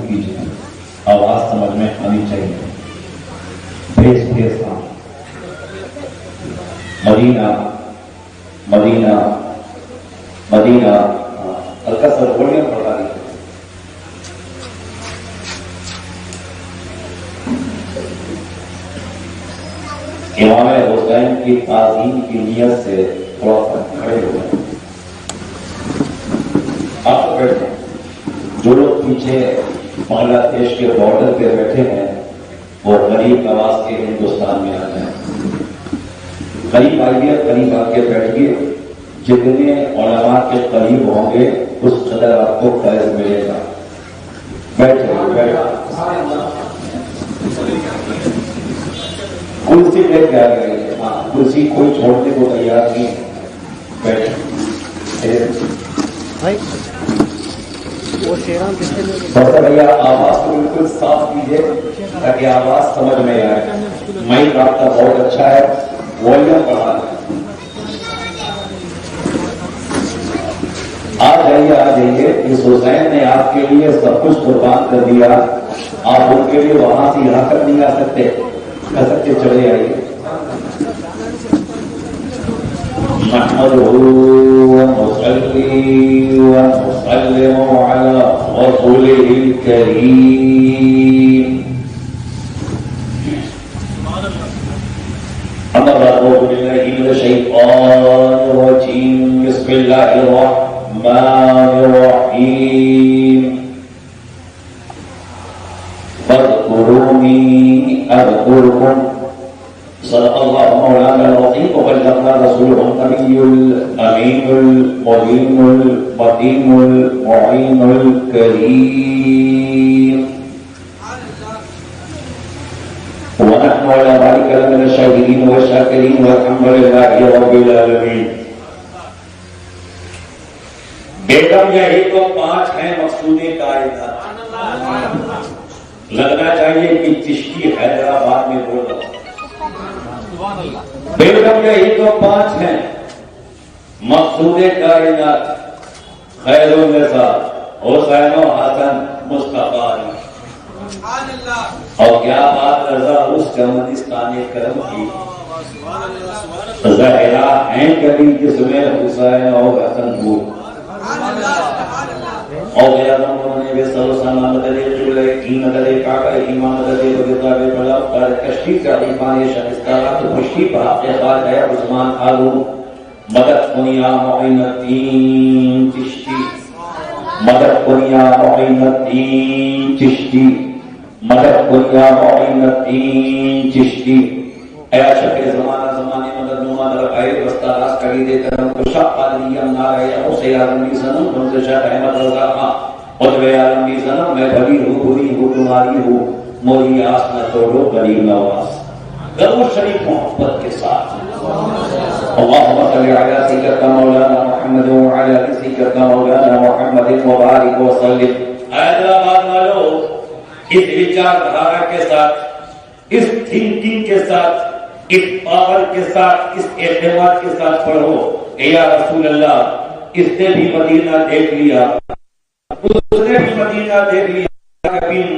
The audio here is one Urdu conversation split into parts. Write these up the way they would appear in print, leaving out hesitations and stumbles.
کیجیے، آواز سمجھ میں آنی چاہیے. بھیس مدینہ مدینہ مدینہ. ہلکا سا بولیاں پڑھا دی. امام حسین کی تعظیم کی نیت سے تھوڑا سا کھڑے ہو گئے. آپ تو بیٹھے، جو لوگ پیچھے بنگلہ دیش کے بارڈر پہ بیٹھے ہیں وہ غریب نواز کے ہندوستان میں آتے ہیں. قریب آئیے، قریب آ کے بیٹھیے. جتنے علماء کے قریب ہوں گے اس قدر آپ کو فیض ملے گا. بیٹھے کرسی لے کے آ گئے. ہاں، کرسی کوئی چھوڑنے کو تیار نہیں. بیٹھے بھیا آواز کو بالکل صاف کیجیے تاکہ آواز سمجھ میں آئے. مائک آپ کا بہت اچھا ہے، والیوم بڑھا ہے. آ جائیے. اس حسین نے آپ کے لیے سب کچھ قربان کر دیا. آپ ان کے لیے وہاں سے یہاں تک نہیں آ سکتے. چلے آئیے. نحمده ونصلي ونسلم على رسوله الكريم. أما بعد أعوذ بالله من الشيطان الرجيم. بسم الله الرحمن الرحيم. فاذكروني أذكركم. صدق الله مولانا العظيم وبلغنا رسوله النبي الأمين المبين المتين المعين الكريم. ونحن على ذلك لمن الشاهدين والشاكرين والحمد لله رب العالمين. بیگم یہی تو 5 ہیں مقصود کائنات. لگنا چاہیے کہ چشتی حیدرآباد میں بول رہا. بیگم یہی تو 5 ہیں مقصود کائنات. خیر النساء حسین و حسن مصطفیٰ. اور کیا بات رضا اس چمنستان کرم کی. ظاہرہ ہیں کبھی جس میں حسین اور حسن ہو. اور کشتی کا عثمان خالو مدد کنیا معین الدین چشتی. مدد کنیا معین الدین چشتی. مدد کنیا معین الدین چشتی. اے عاشق زمانہ زمانے مدد نما درخائے بستہ راست کری دے کرم کو شاہ قادری امنا رہے او سے عالمی سنم رمز شاہ احمد رضا خان قدوے عالمی سنم. میں بھلی ہوں بری ہوں تمہاری ہوں موری آس نہ توڑو غریب نواز. درود شریف محبت کے ساتھ. اللہم صلی علی سیدنا مولانا محمد وعلی سیدنا مولانا محمد مبارک وسلم. حیدرآباد والوں اس وچار دھارا کے ساتھ، اس تھنکنگ کے ساتھ، اس پاور کے ساتھ، اس اعتماد کے ساتھ پڑھو اے یا رسول اللہ اس نے بھی مدینہ دیکھ لیا، اس نے بھی مدینہ دیکھ لیا،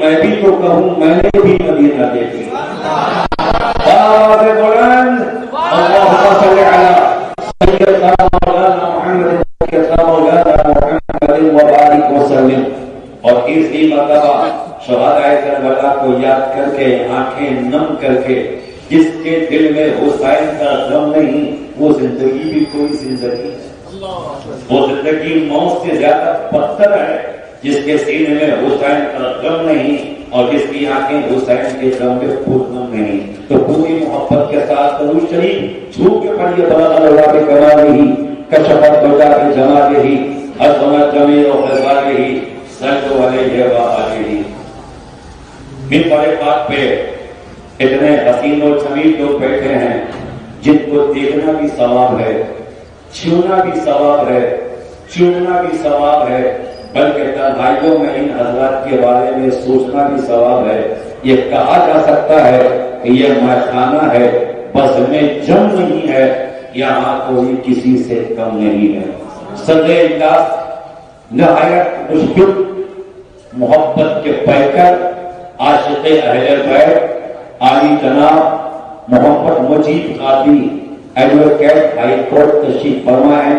میں بھی تو کہوں میں نے بھی مدینہ دیکھ لیا. آواز بلند اللہم صلی علی سیدنا مولانا محمد مولانا محمد مبارک وسلم. اور تیسری مرتبہ شہدائے کربلا کو یاد کر کے آنکھیں نم کر کے جس کے دل میں حسین کا غم نہیں وہ زندگی بھی کوئی زندگی ہے. وہ زندگی موت سے زیادہ بدتر ہے جس کے سینے میں حسین کا غم نہیں اور جس کی آنکھیں حسین کے غم میں پرغم نہیں. تو پوری محبت کے ساتھ درود شریف چھو کے پڑھیے. بلغ اللہ کے کمالہ کشفت بجا کے جمالہ عظمت جمیل و خصالہ صلو علیہ وآلہ. منبر پاک پہ اتنے حسین و جمیل لوگ بیٹھے ہیں جن کو دیکھنا بھی ثواب ہے، چھونا بھی ثواب ہے، چومنا بھی ثواب ہے، بلکہ تنہائیوں میں ان حضرات کے بارے میں سوچنا بھی ثواب ہے. یہ کہا جا سکتا ہے کہ یہ مہخانہ ہے، بس میں جم نہیں ہے، یہاں کوئی کسی سے کم نہیں ہے. صدر اجلاس نہایت مشکل محبت کے پیکر عاشق اہل بیت عالی جناب محمد مجید قاضی ایڈوکیٹ ہائی کورٹ تشریف فرما ہے.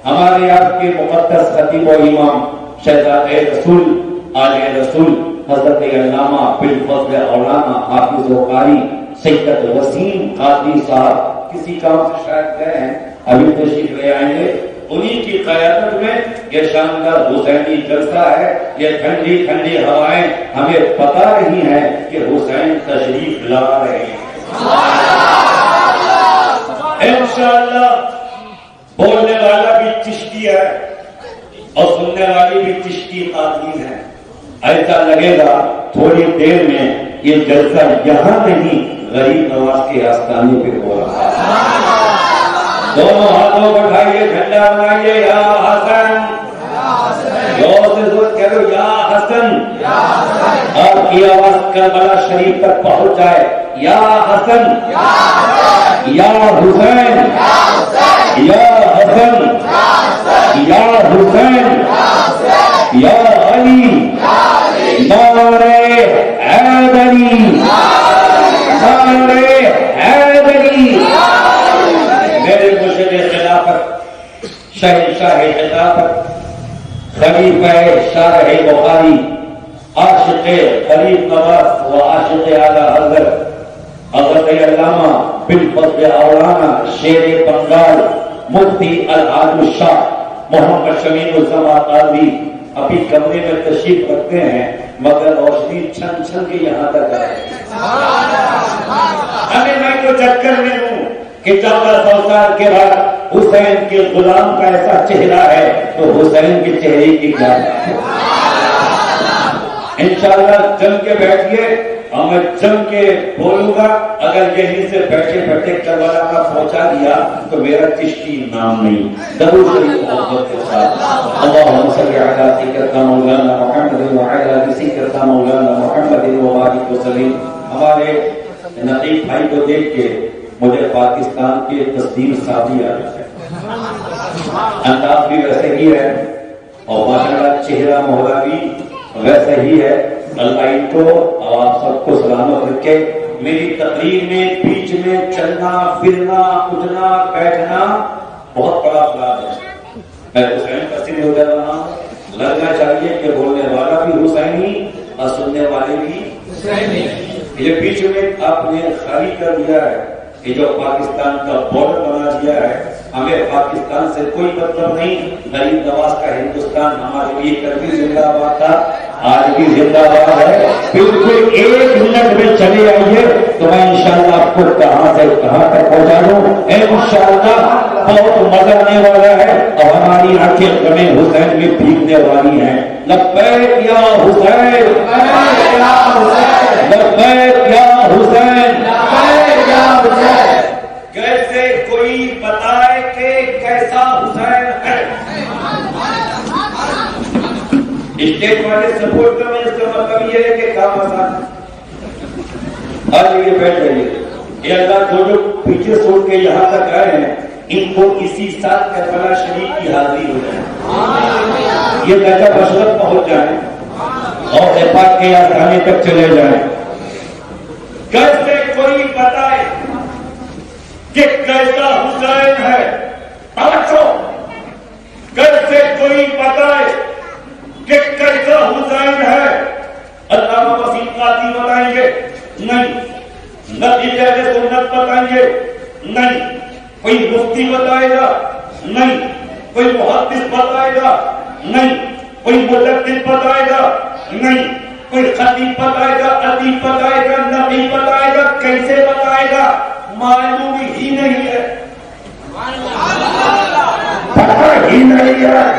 ہمارے آپ کے مقدس خطیب و امام شہزاد رسول آل رسول حضرت علامہ بالفضل مولانا حافظ و قاری سید وسیم قاضی صاحب کسی کام سے شاید گئے ہیں, ابھی تشریف لے آئیں گے. انہی کی قیادت میں یہ شاندار حسینی جلسہ ہے. یہ ٹھنڈی ٹھنڈی ہوائیں ہمیں پتا رہی ہیں کہ حسین تشریف لا رہے ہیں. انشاءاللہ بولنے والا بھی چشتی ہے اور سننے والی بھی چشتی قاضی ہے. ایسا لگے گا تھوڑی دیر میں یہ جلسہ یہاں نہیں غریب نواز کے آستانے پہ ہو رہا ہے. دونوں ہاتھوں کو اٹھائیے, جھنڈا بنائیے, یا حسن, زور سے زور کہہ لو یا حسن. آپ کی آواز کربلا شریف تک پہنچ جائے, یا حسن, یا حسین, یا حسن, یا حسین, یا علی, نعرے حیدری, نعرے حیدری. میرے مرشد خلافت شہنشاہ خلافت خلیفہ شارح بخاری عاشق غریب نواز و عاشق اعلی حضرت علامہ بالفضل مولانا شیر بنگال مفتی الحاج شاہ محمد شمیم الزما قاضی ابھی کمرے میں تشریف رکھتے ہیں مگر روشنی چھن چھن کے یہاں تک آئے. ابھی میں تو چکر میں ہوں کہ 1400 سال کے بعد حسین کے غلام کا ایسا چہرہ ہے تو حسین کے چہرے کی کیا ہے. انشاءاللہ جم کے بیٹھیے اور میں جم کے بولوں گا. اگر یہیں سے بیٹھے بیٹھے کربلا کا پہنچا دیا تو میرا چشتی نام نہیں. درود شریف محبت کے ساتھ اللہم صلی علی سیدنا مولانا محمد وعلی آل سیدنا مولانا محمد وبارک وسلم. ہمارے نقیب بھائی کو دیکھ کے مجھے پاکستان کے تصدیق ساتھی آ جائے. انداز بھی ویسے ہی ہے اور ماشاءاللہ چہرہ مہرہ بھی ویسے ہی ہے. اللہ ان کو اور آپ سب کو سلامت رکھے. میری تقریر میں بیچ میں چلنا پھرنا اٹھنا بیٹھنا بہت بڑا اپرادھ ہے. میں حسین کا سر ہو جا رہا ہوں. لگنا چاہیے کہ بولنے والا بھی حسینی اور سننے والے بھی حسینی. یہ بیچ میں آپ نے خالی کر دیا ہے. یہ جو پاکستان کا بارڈر بنا دیا ہے, ہمیں پاکستان سے کوئی مطلب نہیں. غریب نواز کا ہندوستان ہمارے لیے کبھی زندہ باد تھا, آج بھی زندہ باد ہے. بالکل 1 منٹ میں چلے آئیے تو میں انشاءاللہ آپ کو کہاں سے کہاں تک پہنچا دوں. انشاءاللہ بہت مزہ آنے والا ہے اور ہماری آنکھیں غم حسین میں بھیگنے والی ہیں. لبیک یا حسین, لبیک یا حسین. کیسے کوئی بتائے کہ کیسا حسین ہے. اسٹیٹ والے سپورٹ کریں, اس کا مطلب یہ ہے کہ کام آسان ہے. آج یہ بیٹھ جائیے. یہ اللہ جو پیچھے چھوڑ کے یہاں تک آئے ہیں ان کو اسی سال کربلا شریف کی حاضری ہو جائے, یہ درجہ بشرت پہنچ جائیں اور پاک کے آسانے تک چلے جائیں. کیسے کوئی بتائے کہ کیسا حسین ہے. توجہ, کیسے کوئی بتائے کہ کیسا حسین ہے. علامہ وسیم قاضی بتائیں گے نہیں, نقیب اہل سنت بتائیں گے نہیں, کوئی مفتی بتائے گا نہیں, کوئی محدث بتائے گا نہیں, کوئی مجدد بتائے گا نہیں, کوئی خطیب بتائے گا, ادیب بتائے گا, نبی بتائے گا. کیسے بتائے گا معلوم ہی نہیں ہے, پتہ ہی نہیں ہے.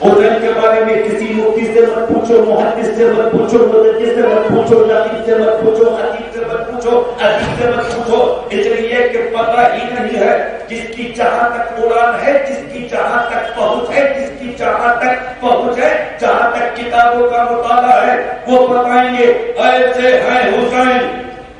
حسین کے بارے میں کسی مفتی سے مت پوچھو, محدث سے مت پوچھو, مجدد سے مت پوچھو, نبی سے مت پوچھو, ادیب سے مت پوچھو, ادیب سے مت پوچھو. اس لیے کہ پتہ ہی نہیں ہے. جس کی جہاں تک اڑان ہے, جس کی جہاں تک پہنچ ہے, جس کی جہاں تک پہنچ ہے, جہاں تک کتابوں کا مطالعہ ہے وہ بتائیں گے ایسے ہے حسین,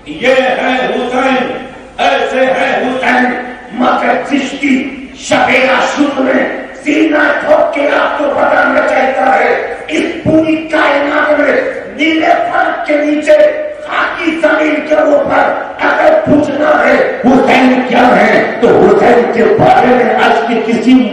یہ ہے حسین, ایسے ہے حسین. مگر چشتی شبیرہ شروع میں سینہ ٹھوک کے آپ کو بتانا چاہتا ہے اس پوری کائنات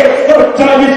140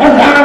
1000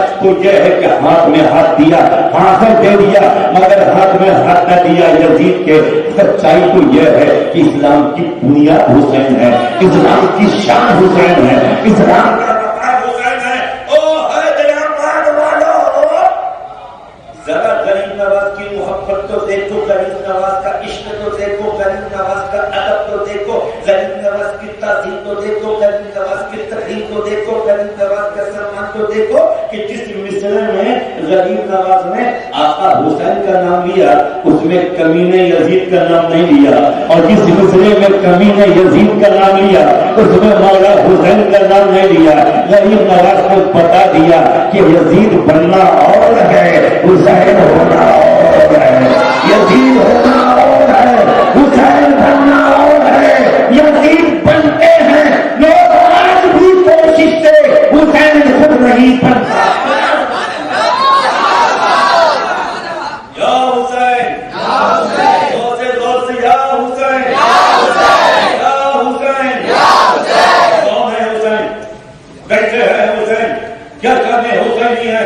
شخص کو یہ ہے کہ ہاتھ میں ہاتھ دیا، حاصل دے دیا، مگر ہاتھ میں ہاتھ نہ دیا یزید کے۔ سچائی تو یہ ہے کہ اسلام کی بنیاد حسین ہے، اسلام کی شان حسین ہے، اسلام کا مقام حسین ہے۔ او حیدرآباد والو، ذرا غریب نواز کی محبت تو دیکھو، غریب نواز کا عشق تو دیکھو، غریب نواز کا ادب تو دیکھو، غریب نواز کی تعظیم تو دیکھو، غریب نواز کی تقریم تو دیکھو، غریب نواز کا سلمان تو دیکھو کہ جس مصرع میں غریب نواز نے آقا حسین کا نام لیا اس میں کمینے یزید کا نام نہیں لیا، اور جس مصرع میں کمینے یزید کا نام لیا اس میں مولا حسین کا نام نہیں لیا۔ غریب نواز کو بتا دیا کہ یزید بننا اور ہے، حسین ہونا اور ہے، یزید ہونا اور ہے، حسین بننا اور ہے۔ یزید بنتے ہیں لوگ آج بھی کوشش سے، حسین خود نہیں بنتا۔ یا حسین، زور سے زور سے یا حسین، یا حسین، کون ہے حسین؟ کیسے ہے حسین؟ کیا کرنے حسین ہی ہے؟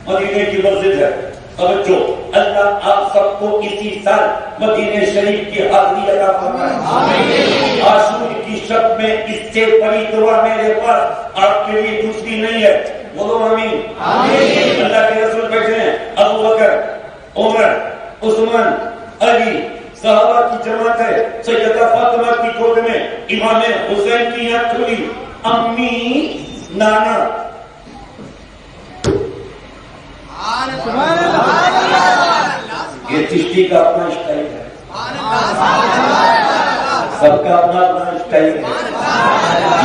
مدینے کی مسجد ہے۔ توجہ، اللہ آپ سب کو اسی سال مدینے شریف کی حاضری عطا فرمائے۔ عاشور کی شب میں اس سے بڑی دعا میرے پاس آپ کے لیے دوسری نہیں ہے، بولو آمین۔ اللہ کے رسول بیٹھے ہیں، ابو بکر، عمر، عثمان، علی، صحابہ کی جماعت ہے، سیدہ فاطمہ کی گود میں امام حسین کی آنکھ کھلی، امی، نانا۔ یہ چشتی کا اپنا اسٹائل ہے، سب کا اپنا اپنا اسٹائل ہے،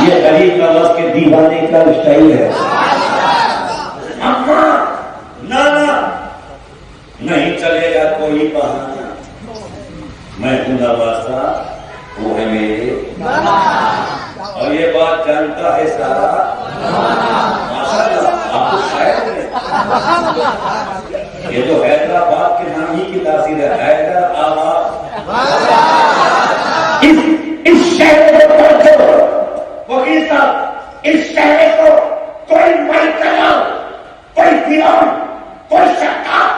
یہ غریب نواز کے دیوانے کا اسٹائل ہے۔ اماں، نانا، نہیں چلے گا کوئی بہانہ، میں ہوں نوازا، وہ ہے میرے، اور یہ بات جانتا ہے سارا ماشاءاللہ۔ آپ کو شاید یہ تو حیدرآباد کے نام ہی کی تاثیر ہے، حیدرآباد۔ اس شہر کو پہنچو وکیل صاحب، اس شہر کو کوئی محکمہ، کوئی فرعون، کوئی شکاف،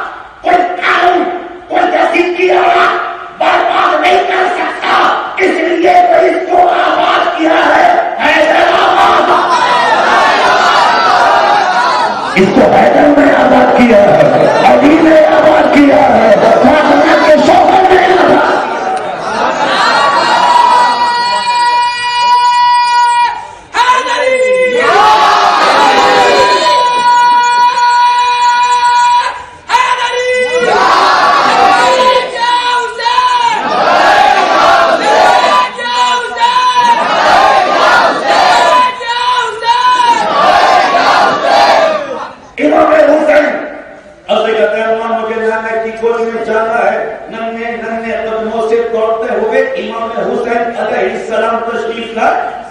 کوئی قانون، کوئی تہذیب کی آواز برباد نہیں کر سکتا، اس لیے تو اس کو آباد کیا ہے حیدرآباد۔ اس کو حیدر میں آباد کیا ہے، علی نے آباد کیا ہے، فاطمہ کے شوہر نے آباد۔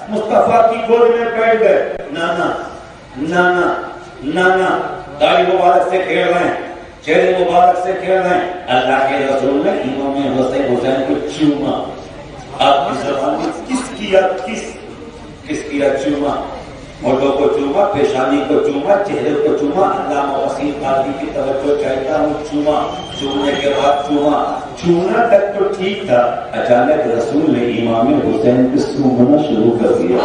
مصطفیٰ کی گود میں بیٹھ گئے، نانا نانا نانا، داڑھی مبارک سے کھیل رہے ہیں، چہرے مبارک سے کھیل رہے ہیں۔ اللہ کے رسول نے امام حسین کو چوما۔ آپ کی زبان میں کس کیا چوما؟ مردوں کو چوما، پیشانی کو چوما، چہرے کو چوما۔ علامہ وسیم قاضی کی توجہ چاہتا ہوں، چوما، چومنے کے بعد چوما، چومنا تک تو ٹھیک تھا، اچانک رسول نے امام حسین کو سونگنا شروع کر دیا۔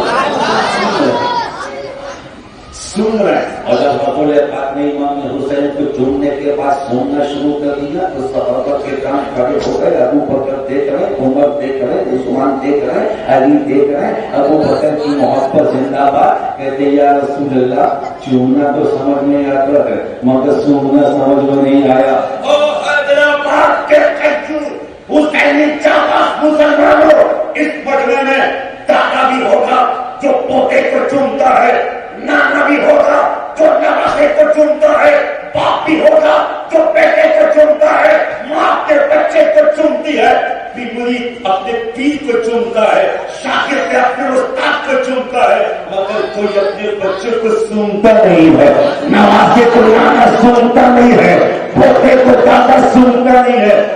سن رہے اور جب رسول پاک نے امام حسین کو چومنے کے بعد سوننا شروع کر دیا تو صحابہ کے کان کھڑے ہو گئے۔ ابو بکر دیکھ رہے، عمر دیکھ رہے، عثمان دیکھ رہے، علی دیکھ رہے۔ ابو بکر کی محبت زندہ باد، کہتے یا رسول اللہ چومنا تو سمجھ میں آتا ہے مگر سونگنا سمجھ میں نہیں آیا۔ او حیدرآباد کے حسینی چاپاس مسلمانوں، اس مجمع میں دادا بھی ہوگا جو پوتے کو چومتا ہے، نانا بھی ہوگا جو نواسے کو چومتا ہے، باپ بھی ہوگا جو بیٹے کو چومتا ہے، ماں کے بچے کو چومتی ہے، مرید اپنے پیر کو چومتا ہے، شاگرد اپنے استاد کو چومتا ہے، مگر کوئی اپنے بچے کو سونتا نہیں ہے، نواسے کو نانا سونتا نہیں ہے، پوتے کو دادا سونتا نہیں ہے۔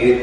1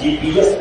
GPS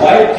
5G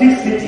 6G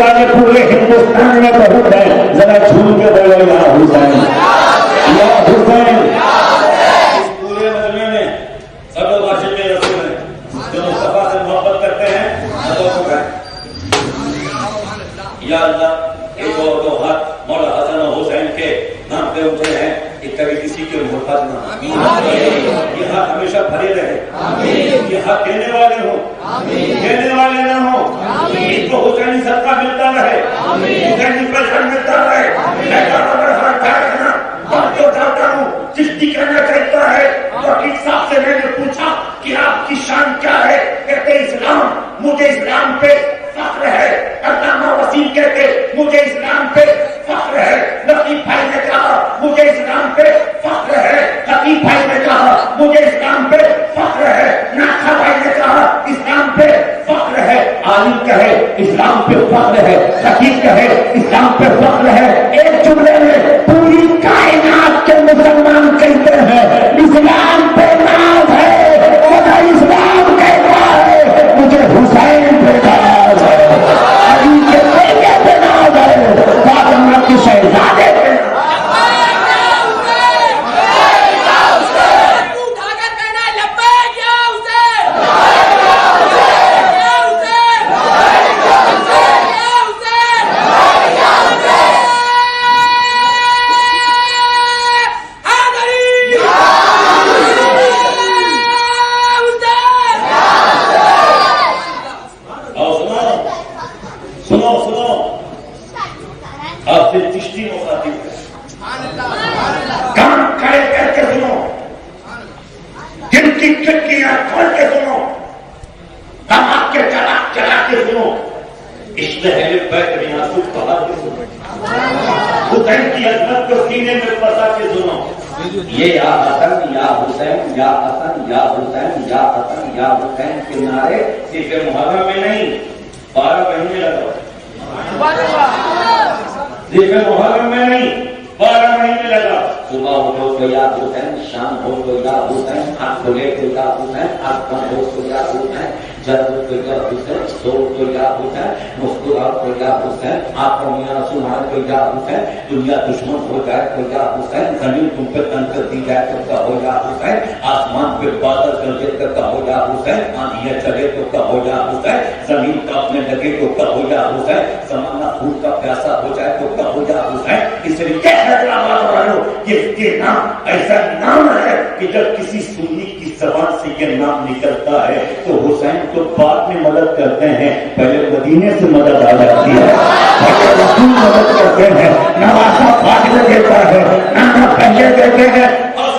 والے پورے ہندوستان میں بہت ہیں، ذرا جھوم کے بولو یا حسین یا حسین. اس پورے مجمع میں سب لوگ عاشق رسول ہیں جو مصطفیٰ سے محبت کرتے ہیں. یا اللہ ایک اور دو ہاتھ مولا حسن و حسین کے نام پہ اٹھے ہیں کہ کبھی کسی کے محتاج نہ ہو. یہ ہاتھ ہمیشہ بھرے رہے، یہ ہاتھ دینے والے ہوں، دینے والے نہ ہوں. ان کو حسینی صدقہ ملتا رہے، حسینی پیسہ ملتا رہے. میں جاتا ہوں چشتی کہنا چاہتا ہے. وکیل صاحب سے میں نے پوچھا کہ آپ کی شان کیا ہے؟ کہتے اسلام. مجھے اسلام پہ فخر ہے. علامہ وسیم کہتے مجھے اسلام پہ فخر ہے. لطیف بھائی نے کہا مجھے اسلام پہ فخر ہے. لطیف بھائی نے کہا مجھے اسلام پہ فخر ہے. ناکھا بھائی نے کہا اسلام پہ فخر ہے. عالم کہے اسلام پہ فخر ہے، لطیف کہے اسلام پہ فخر ہے. ایک جملے میں پوری کائنات کے مسلمان کہتے ہیں اسلام پہ ناز ہے. خدا اسلام کہتا ہے مجھے حسین پہ ناز ہے، علی کے بیٹے پہ ناز ہے، فاطمہ کے شہزادے پہ. یہ یا حسن یا حسین یا حسن یا حسین یا حسن یا حسین کے نعرے صرف محرم میں نہیں 12 مہینے لگا. صرف محرم میں نہیں 12 مہینے لگا. صبح اٹھو تو یا حسین، شام ہو تو یا حسین، آنکھ کھلے تو یا حسین، آنکھ بند ہو تو یا حسین، جب تو یا حسین، سو تو یا حسین، مسکراؤ تو یا حسین، آپ میاں سنائے تو یا حسین، دنیا دشمن ہو جائے تو یا حسین، زمین تم پہ کنکر دی جائے تو کہو یا حسین، آسمان پہ بادل گرجے تو کہو یا حسین، آندھیاں چلے تو کہو یا حسین، زمین کاپنے لگے تو کہو یا حسین، زمانہ خون کا پیاسا ہو جائے تو کہو یا حسین. اس لیے یہ نام ایسا نام ہے کہ جب کسی سنی کی زبان سے یہ نام نکلتا ہے تو حسین تو بعد میں مدد کرتے ہیں، پہلے مدینے سے مدد آ جاتی ہے. پہلے رسول مدد کرتے ہیں، نواسا بعد میں دیتا ہے، نانا پہلے دیتے ہیں. اور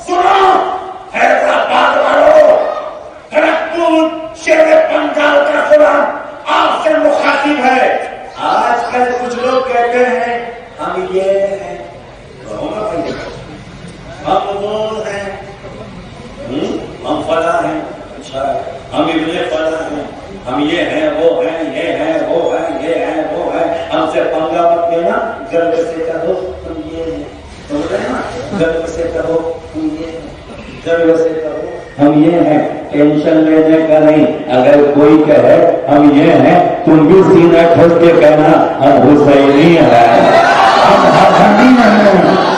سنو حیدرآباد والوں، خڑگپور شیر پنجاب کا سلام آپ سے مخاطب ہے. آج کل کچھ لوگ کہتے ہیں ہم یہ ہیں، ہم وہ ہیں، ہم فلاں ہیں، اچھا ہم ابن فلاں ہیں، ہم یہ ہیں وہ ہیں، یہ ہیں وہ ہیں، یہ ہیں وہ ہیں. ہم سے پنگا مت لینا، گرو سے کہو تم یہ ہیں، سمجھ رہے ہیں نا، گرو سے کہو تم یہ ہیں، گرو سے کہو ہم یہ ہیں. ٹینشن لینے کا نہیں. اگر کوئی کہے ہم یہ ہیں تم بھی سینہ ٹھوک کے کہنا ہم حسینی ہیں، ہم حسنی ہیں،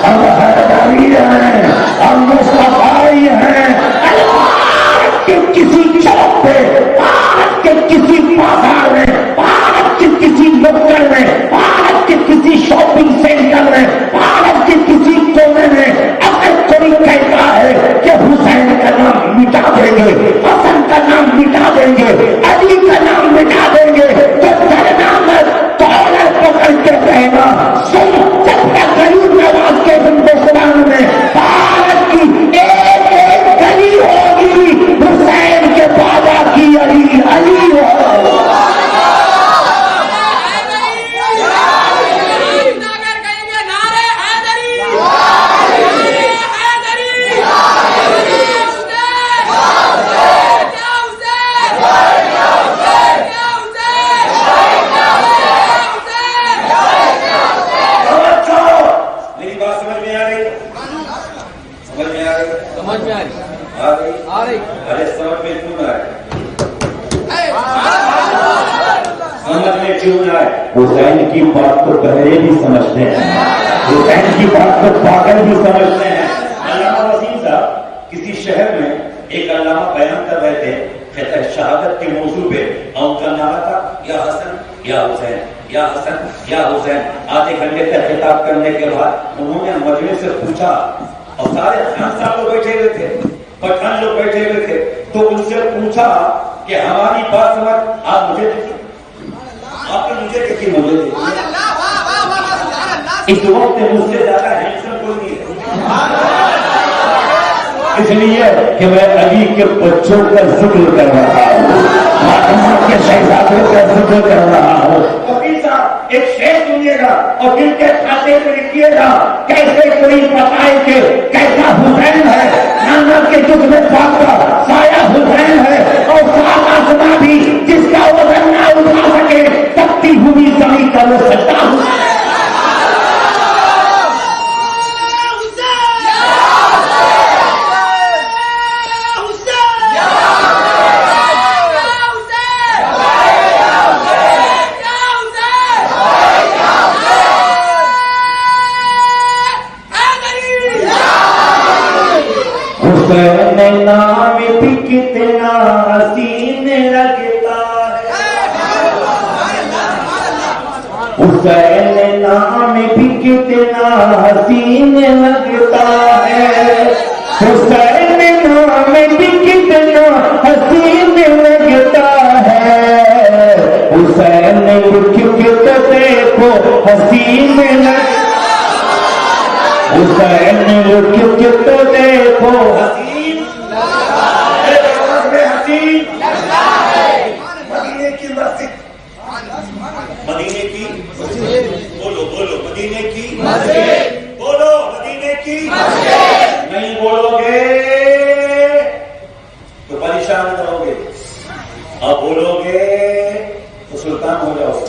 ہم حیدری ہیں، ہم مصطفی ہیں. بھارت کے کسی چوک پہ، بھارت کے کسی بازار میں، بھارت کے کسی نکڑ میں، بھارت کے کسی شاپنگ سینٹر میں، بھارت کے کسی کونے میں اگر کوئی کہتا ہے کہ حسین کا نام مٹا دیں گے، حسن کا نام مٹا دیں گے، علی کا نام مٹا دیں گے، تو ڈرنا مت، کالر پکڑ کے کہنا سن. غریب نواز کے ہندوستان میں بھارت کی ایک ایک گلی ہوگی حسین کے بابا کی علی علی ہو. ارے سمجھ میں کیوں نہ آئے؟ سمجھ میں کیوں نہ آئے؟ حسین کی بات کو بہرے بھی سمجھتے ہیں، حسین کی بات کو پاگل بھی سمجھتے ہیں۔ علامہ وسیم صاحب کسی شہر میں ایک علامہ بیان کر رہے تھے شہادت کے موضوع پہ، اور ان کا نعرہ تھا یا حسن یا حسین، یا حسن یا حسین۔ آدھے گھنٹے تک خطاب کرنے کے بعد انہوں نے مجمع سے پوچھا، اور سارے خان صاحب لوگ بیٹھے ہوئے تھے، پٹھان لوگ بیٹھے ہوئے تھے، تو ان سے پوچھا کہ ہماری بات سمجھ، آپ مجھے دیکھیے، آپ نے مجھے دیکھی، مجھے دیکھی۔ اس وقت مجھ سے زیادہ ہینڈسم کوئی نہیں ہے، اس لیے کہ میں علی کے بچوں کا ذکر کر رہا ہوں، محمد کے شہزادوں کا ذکر کر رہا ہوں۔ وکیل صاحب ایک شعر سنیے گا اور دل کے کھاتے میں لکھیے گا، کیسے کوئی بتائے کہ کیسا حسین ہے، نانا کے دکھ میں پاکا سایہ حسین ہے، اور سات آسماں بھی جس کا وزن نہ اٹھا سکے، تپتی ہوئی زمین کا وہ سجدہ حسین ہے۔ حسین نام بھی کتنا حسین لگتا ہے، حسین نام بھی کتنا حسین لگتا ہے، حسین نام بھی کتنا حسین لگتا ہے، حسین رک تو دیکھو حسین لگتا، حسین رک تو دیکھو حسین، حسین مدینے کی مسجد، مدینے کی بولو بولو، مدینے کی مسجد بولو، مدینے کی مسجد نہیں بولو گے تو پریشان رہو گے، اور بولو گے تو سلطان ہو جاؤ گے۔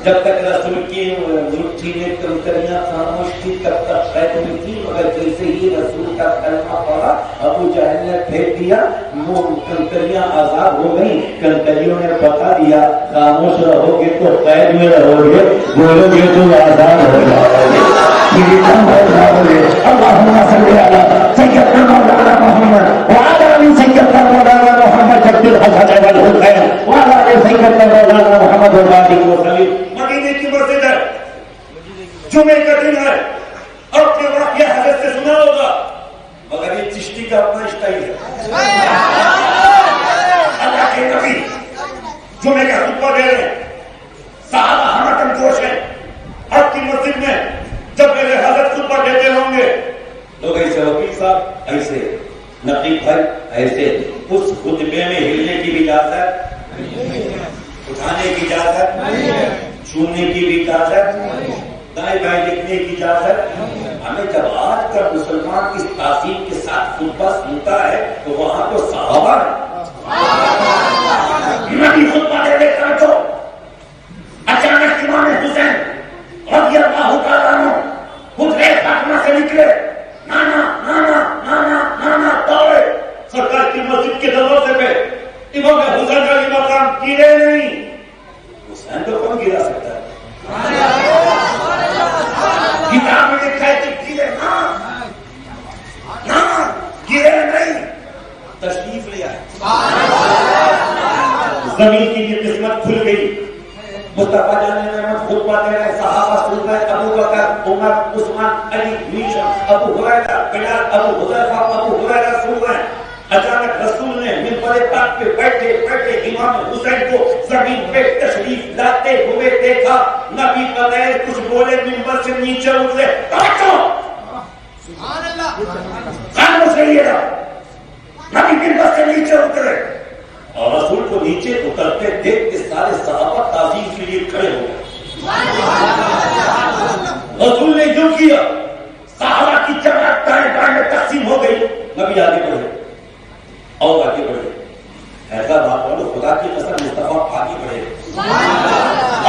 جب تک رسول کی مٹھی میں کنکریاں خاموش تھی تب تک خیر میں تھی، مگر جیسے ہی رسول کا کلمہ پڑا ابو جہل نے پھینک دیا، وہ کنکریاں آزاد ہو گئی، کنکریوں نے بتا دیا خاموش رہو گے تو قید میں رہو گے، بولو گے تو آزاد ہو جاؤ گے، اللہم صلی علی سیدنا مولانا محمد وعلی آل سیدنا مولانا محمد جد الحسن والحسین وعلی آل سیدنا مولانا محمد وبارک وسلم۔ مدینے کی مسجد ہے، جمعے کا دن ہے، اب کے واقعہ حضرت سے سنا ہوگا، مگر یہ چشتی کا اپنا اسٹائل ہے۔ اللہ کے نبی جمعے کا خطبہ دے رہے ہیں، صحابہ ہمہ جوش ہیں، اب کی مسجد میں جب میرے حضرت خطبہ دیتے ہوں گے لوگ ایسے، وکیل صاحب ایسے، نقیب بھائی ایسے، اس خطبے میں ہلنے کی بھی اجازت، اٹھانے کی اجازت، چھونے کی بھی اجازت، دائیں بائیں لکھنے کی اجازت۔ ہمیں جب آج کا مسلمان اس تعظیم کے ساتھ خطبہ سنتا ہے تو وہاں تو صحابہ نبی خطبہ دے دے کر تو اچانک امام حسین رضی اللہ تعالیٰ عنہ حجرے فاطمہ سے نکلے، نانا نانا نانا نانا دوڑے سرکار کی مسجد کے دروازے پہ، امام حسین کا یہ مقام گرے نہیں، حسین تو کون گرا سکتا ہے؟ کتاب میں لکھا ہے کہ گرے نہ گرے نہیں، تشریف لیا، زمین کی یہ قسمت کھل گئی، مصطفیٰ جان احمد خطبہ دے رہے، صحابہ سن رہے، ابو بکر عمر عثمان علی میشا ابو ہریرہ بلال ابو حذیفہ ابو ہریرہ سن رہے ہیں۔ اچانک رسول نے منبر پاک پہ بیٹھے بیٹھے امام حسین کو زمین پہ تشریف لاتے ہوئے دیکھا، نبی بغیر کچھ بولے منبر سے نیچے اترے، خاموش رہیے گا، نبی منبر سے نیچے اترے اور رسول کو نیچے اترتے دیکھ کے سارے صحابہ تعظیم کے لیے کھڑے ہو گئے۔ رسول نے جو کیا، صحابہ کی جماعت دائیں بائیں میں تقسیم ہو گئی، نبی آگے بڑھے اور آگے بڑھے، ایسا بات بولو خدا کی قسم مصطفیٰ آگے بڑھے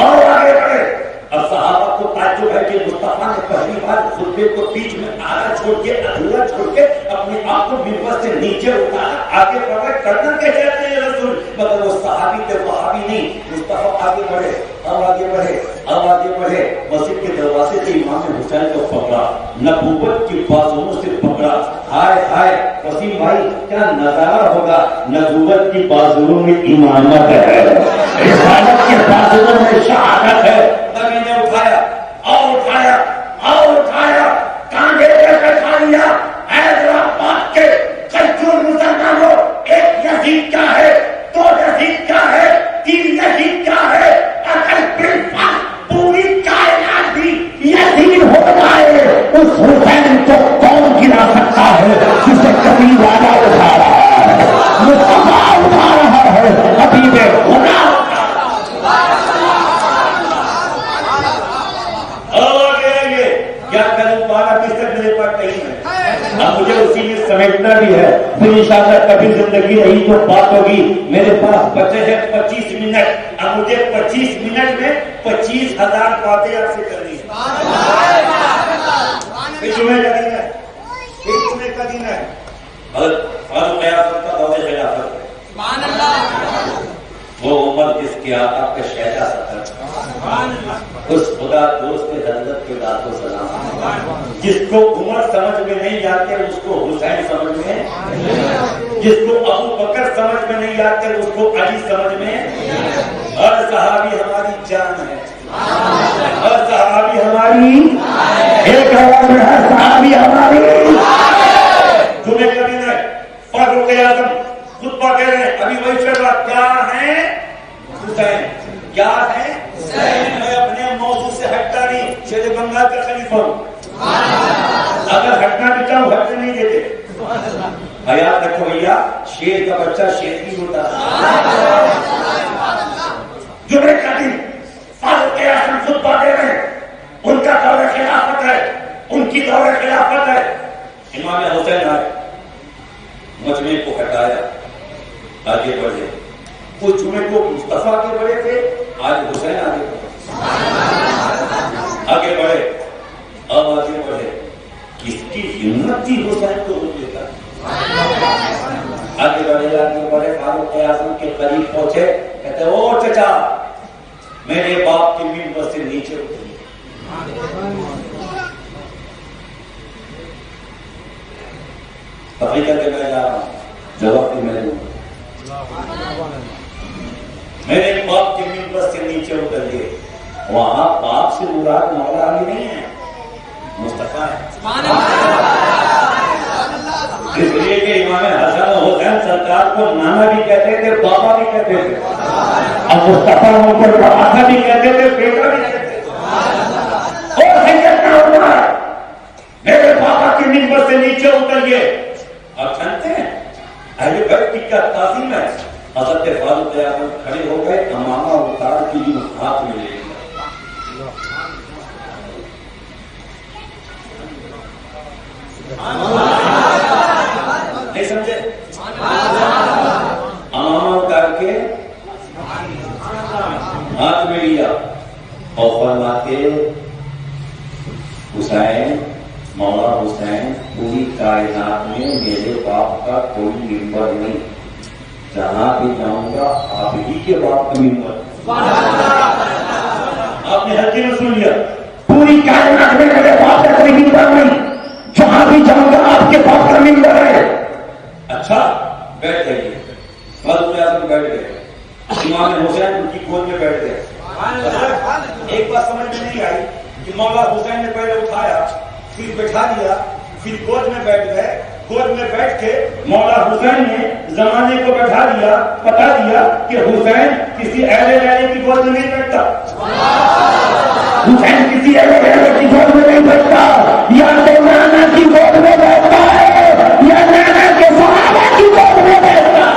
اور آگے بڑھے۔ اب صحابہ کو تعجب ہے کہ مصطفیٰ نے پہلی بار خطبے کو بیچ میں آدھا چھوڑ کے ادھورا چھوڑ کے اپنے آپ کو منبر سے نیچے اتارا، آگے بڑھے، کرنا کیا چاہتے ہیں رسول؟ مگر وہ صحابی تھے، وہابی نہیں. مصطفیٰ آگے بڑھے، اب آگے بڑھے، اب آگے بڑھے، مسجد کے دروازے سے امام حسین کو پکڑا، نبوت کی بازوؤں سے پکڑا. ہائے ہائے وسیم بھائی کیا نظارہ ہوگا. نبوت کی بازوؤں میں امامت ہے، رسالت کے بازوؤں میں شہادت ہے. نبی نے اٹھایا اور اٹھایا اور اٹھایا، کاندھے پہ بٹھا لیا. حیدرآباد کے کچور مسلمانوں، ایک یزید کیا ہے، دو یزید کیا ہے، تین یزید کیا ہے. اگر بالفرض پوری کائنات بھی یزید ہو جائے، اس حسین کو کون گرا سکتا ہے جسے کبھی وعدہ اٹھا رہا ہے، مصطفیٰ اٹھا رہا ہے، حبیب خدا. کیا کروں 12 فیصد میرے پاس نہیں ہے، اب مجھے اسی میں سمیٹنا بھی ہے. پھر انشاءاللہ کبھی زندگی رہی تو بات ہوگی. میرے پاس بچے ہیں 25 منٹ. اب مجھے 25 منٹ میں 25,000 باتیں آپ سے کرنی ہے. جمعے کا دن ہے، جمعے کا دن ہے. فاروق اعظم کا دور خلافت ہے. وہ عمر جس کے آقا کا شہدا سفر، اس خدا دوست حضرت کے داد و سلام. جس کو عمر سمجھ میں نہیں آتے اس کو حسین سمجھ میں، جس کو ابو بکر سمجھ میں نہیں آتے اس کو علی سمجھ میں. ہر صحابی ہماری جان ہے، ہر صحابی ہماری، ایک آواز میں ہر صحابی ہماری. جمعے کا دن ہے، فاروق اعظم خطبہ کہہ رہے ہیں، ابھی وہی چل رہا. کیا ہے حسین، کیا ہے حسین. میں اپنے موضوع سے ہٹتا نہیں، شیر بنگال کا خلیفہ ہوں. اگر ہٹنا بھی چاہوں ہٹنے نہیں دیتے. یاد رکھو بھیا، شیر کا بچہ شیر کی ہوتا. جمعے کا دن فاروق اعظم خطبہ دے رہے ہیں. ان کا دور خلافت ہے، ان کی دور خلافت ہے. امام حسین آئے، مجمع کو ہٹایا، آگے بڑھے. اس جمعے کو مصطفیٰ کے بڑے تھے، آج حسین آگے بڑھے، آگے بڑھے، اب آگے بڑھے. کس کی ہمت تھی حسین کو روکنے کا. آگے بڑھے آگے بڑھے، فاروق اعظم کے قریب پہنچے. کہتے او چچا، میرے باپ کے منبر سے نیچے اتری. حقیقت میں جا رہا ہوں، جواب کہ میں دوں. میرے باپ کے منبر سے نیچے اتر گئے. وہاں باپ سے مراد مولا علی نہیں ہے، مصطفیٰ ہے. اس لیے کہ امام حسن حسین سرکار کو نانا بھی کہتے تھے، بابا بھی کہتے تھے، اور مصطفیٰ کو بابا بھی کہتے تھے، بیٹا بھی کہتے تھے. اور حیثیت کا ہوتا ہے، میرے بابا کے منبر سے نیچے اتر گئے. آپ جانتے ہیں اہل بیت کی کیا تعظیم ہے. حضرت فاروق اعظم کھڑے ہو گئے، امامہ اتار کے لیے ہاتھ میں لے لیا. نہیں سمجھے؟ امامہ اتار کے ہاتھ میں لیا اور فرماتے حسین، مولا حسین، پوری کائنات میں میرے باپ کا کوئی ممبر نہیں، جہاں بھی جاؤں گا آپ ہی کے باپ کا ممبر. آپ نے حقیقت میں سن لیا، پوری کائنات میں میرے باپ کا کوئی ممبر نہیں، جہاں بھی جاؤں گا آپ کے باپ کا ممبر ہے. اچھا بیٹھ گئے، فاروق اعظم بیٹھ گئے، امام حسین ان کی گود میں بیٹھ گئے. ایک بات سمجھ میں نہیں آئی کہ مولا حسین نے پہلے اٹھایا، پھر بٹھا دیا، پھر گود میں بیٹھ گئے. گود میں بیٹھ کے مولا حسین نے زمانے کو بیٹھا دیا، بتا دیا کہ حسین کسی اہل بیت کی گود میں نہیں بیٹھتا، حسین کسی اہل بیت کی گود میں نہیں بیٹھتا، یا تو نانا کی گود میں بیٹھتا ہے یا نانا کے صحابہ کی گود میں بیٹھتا.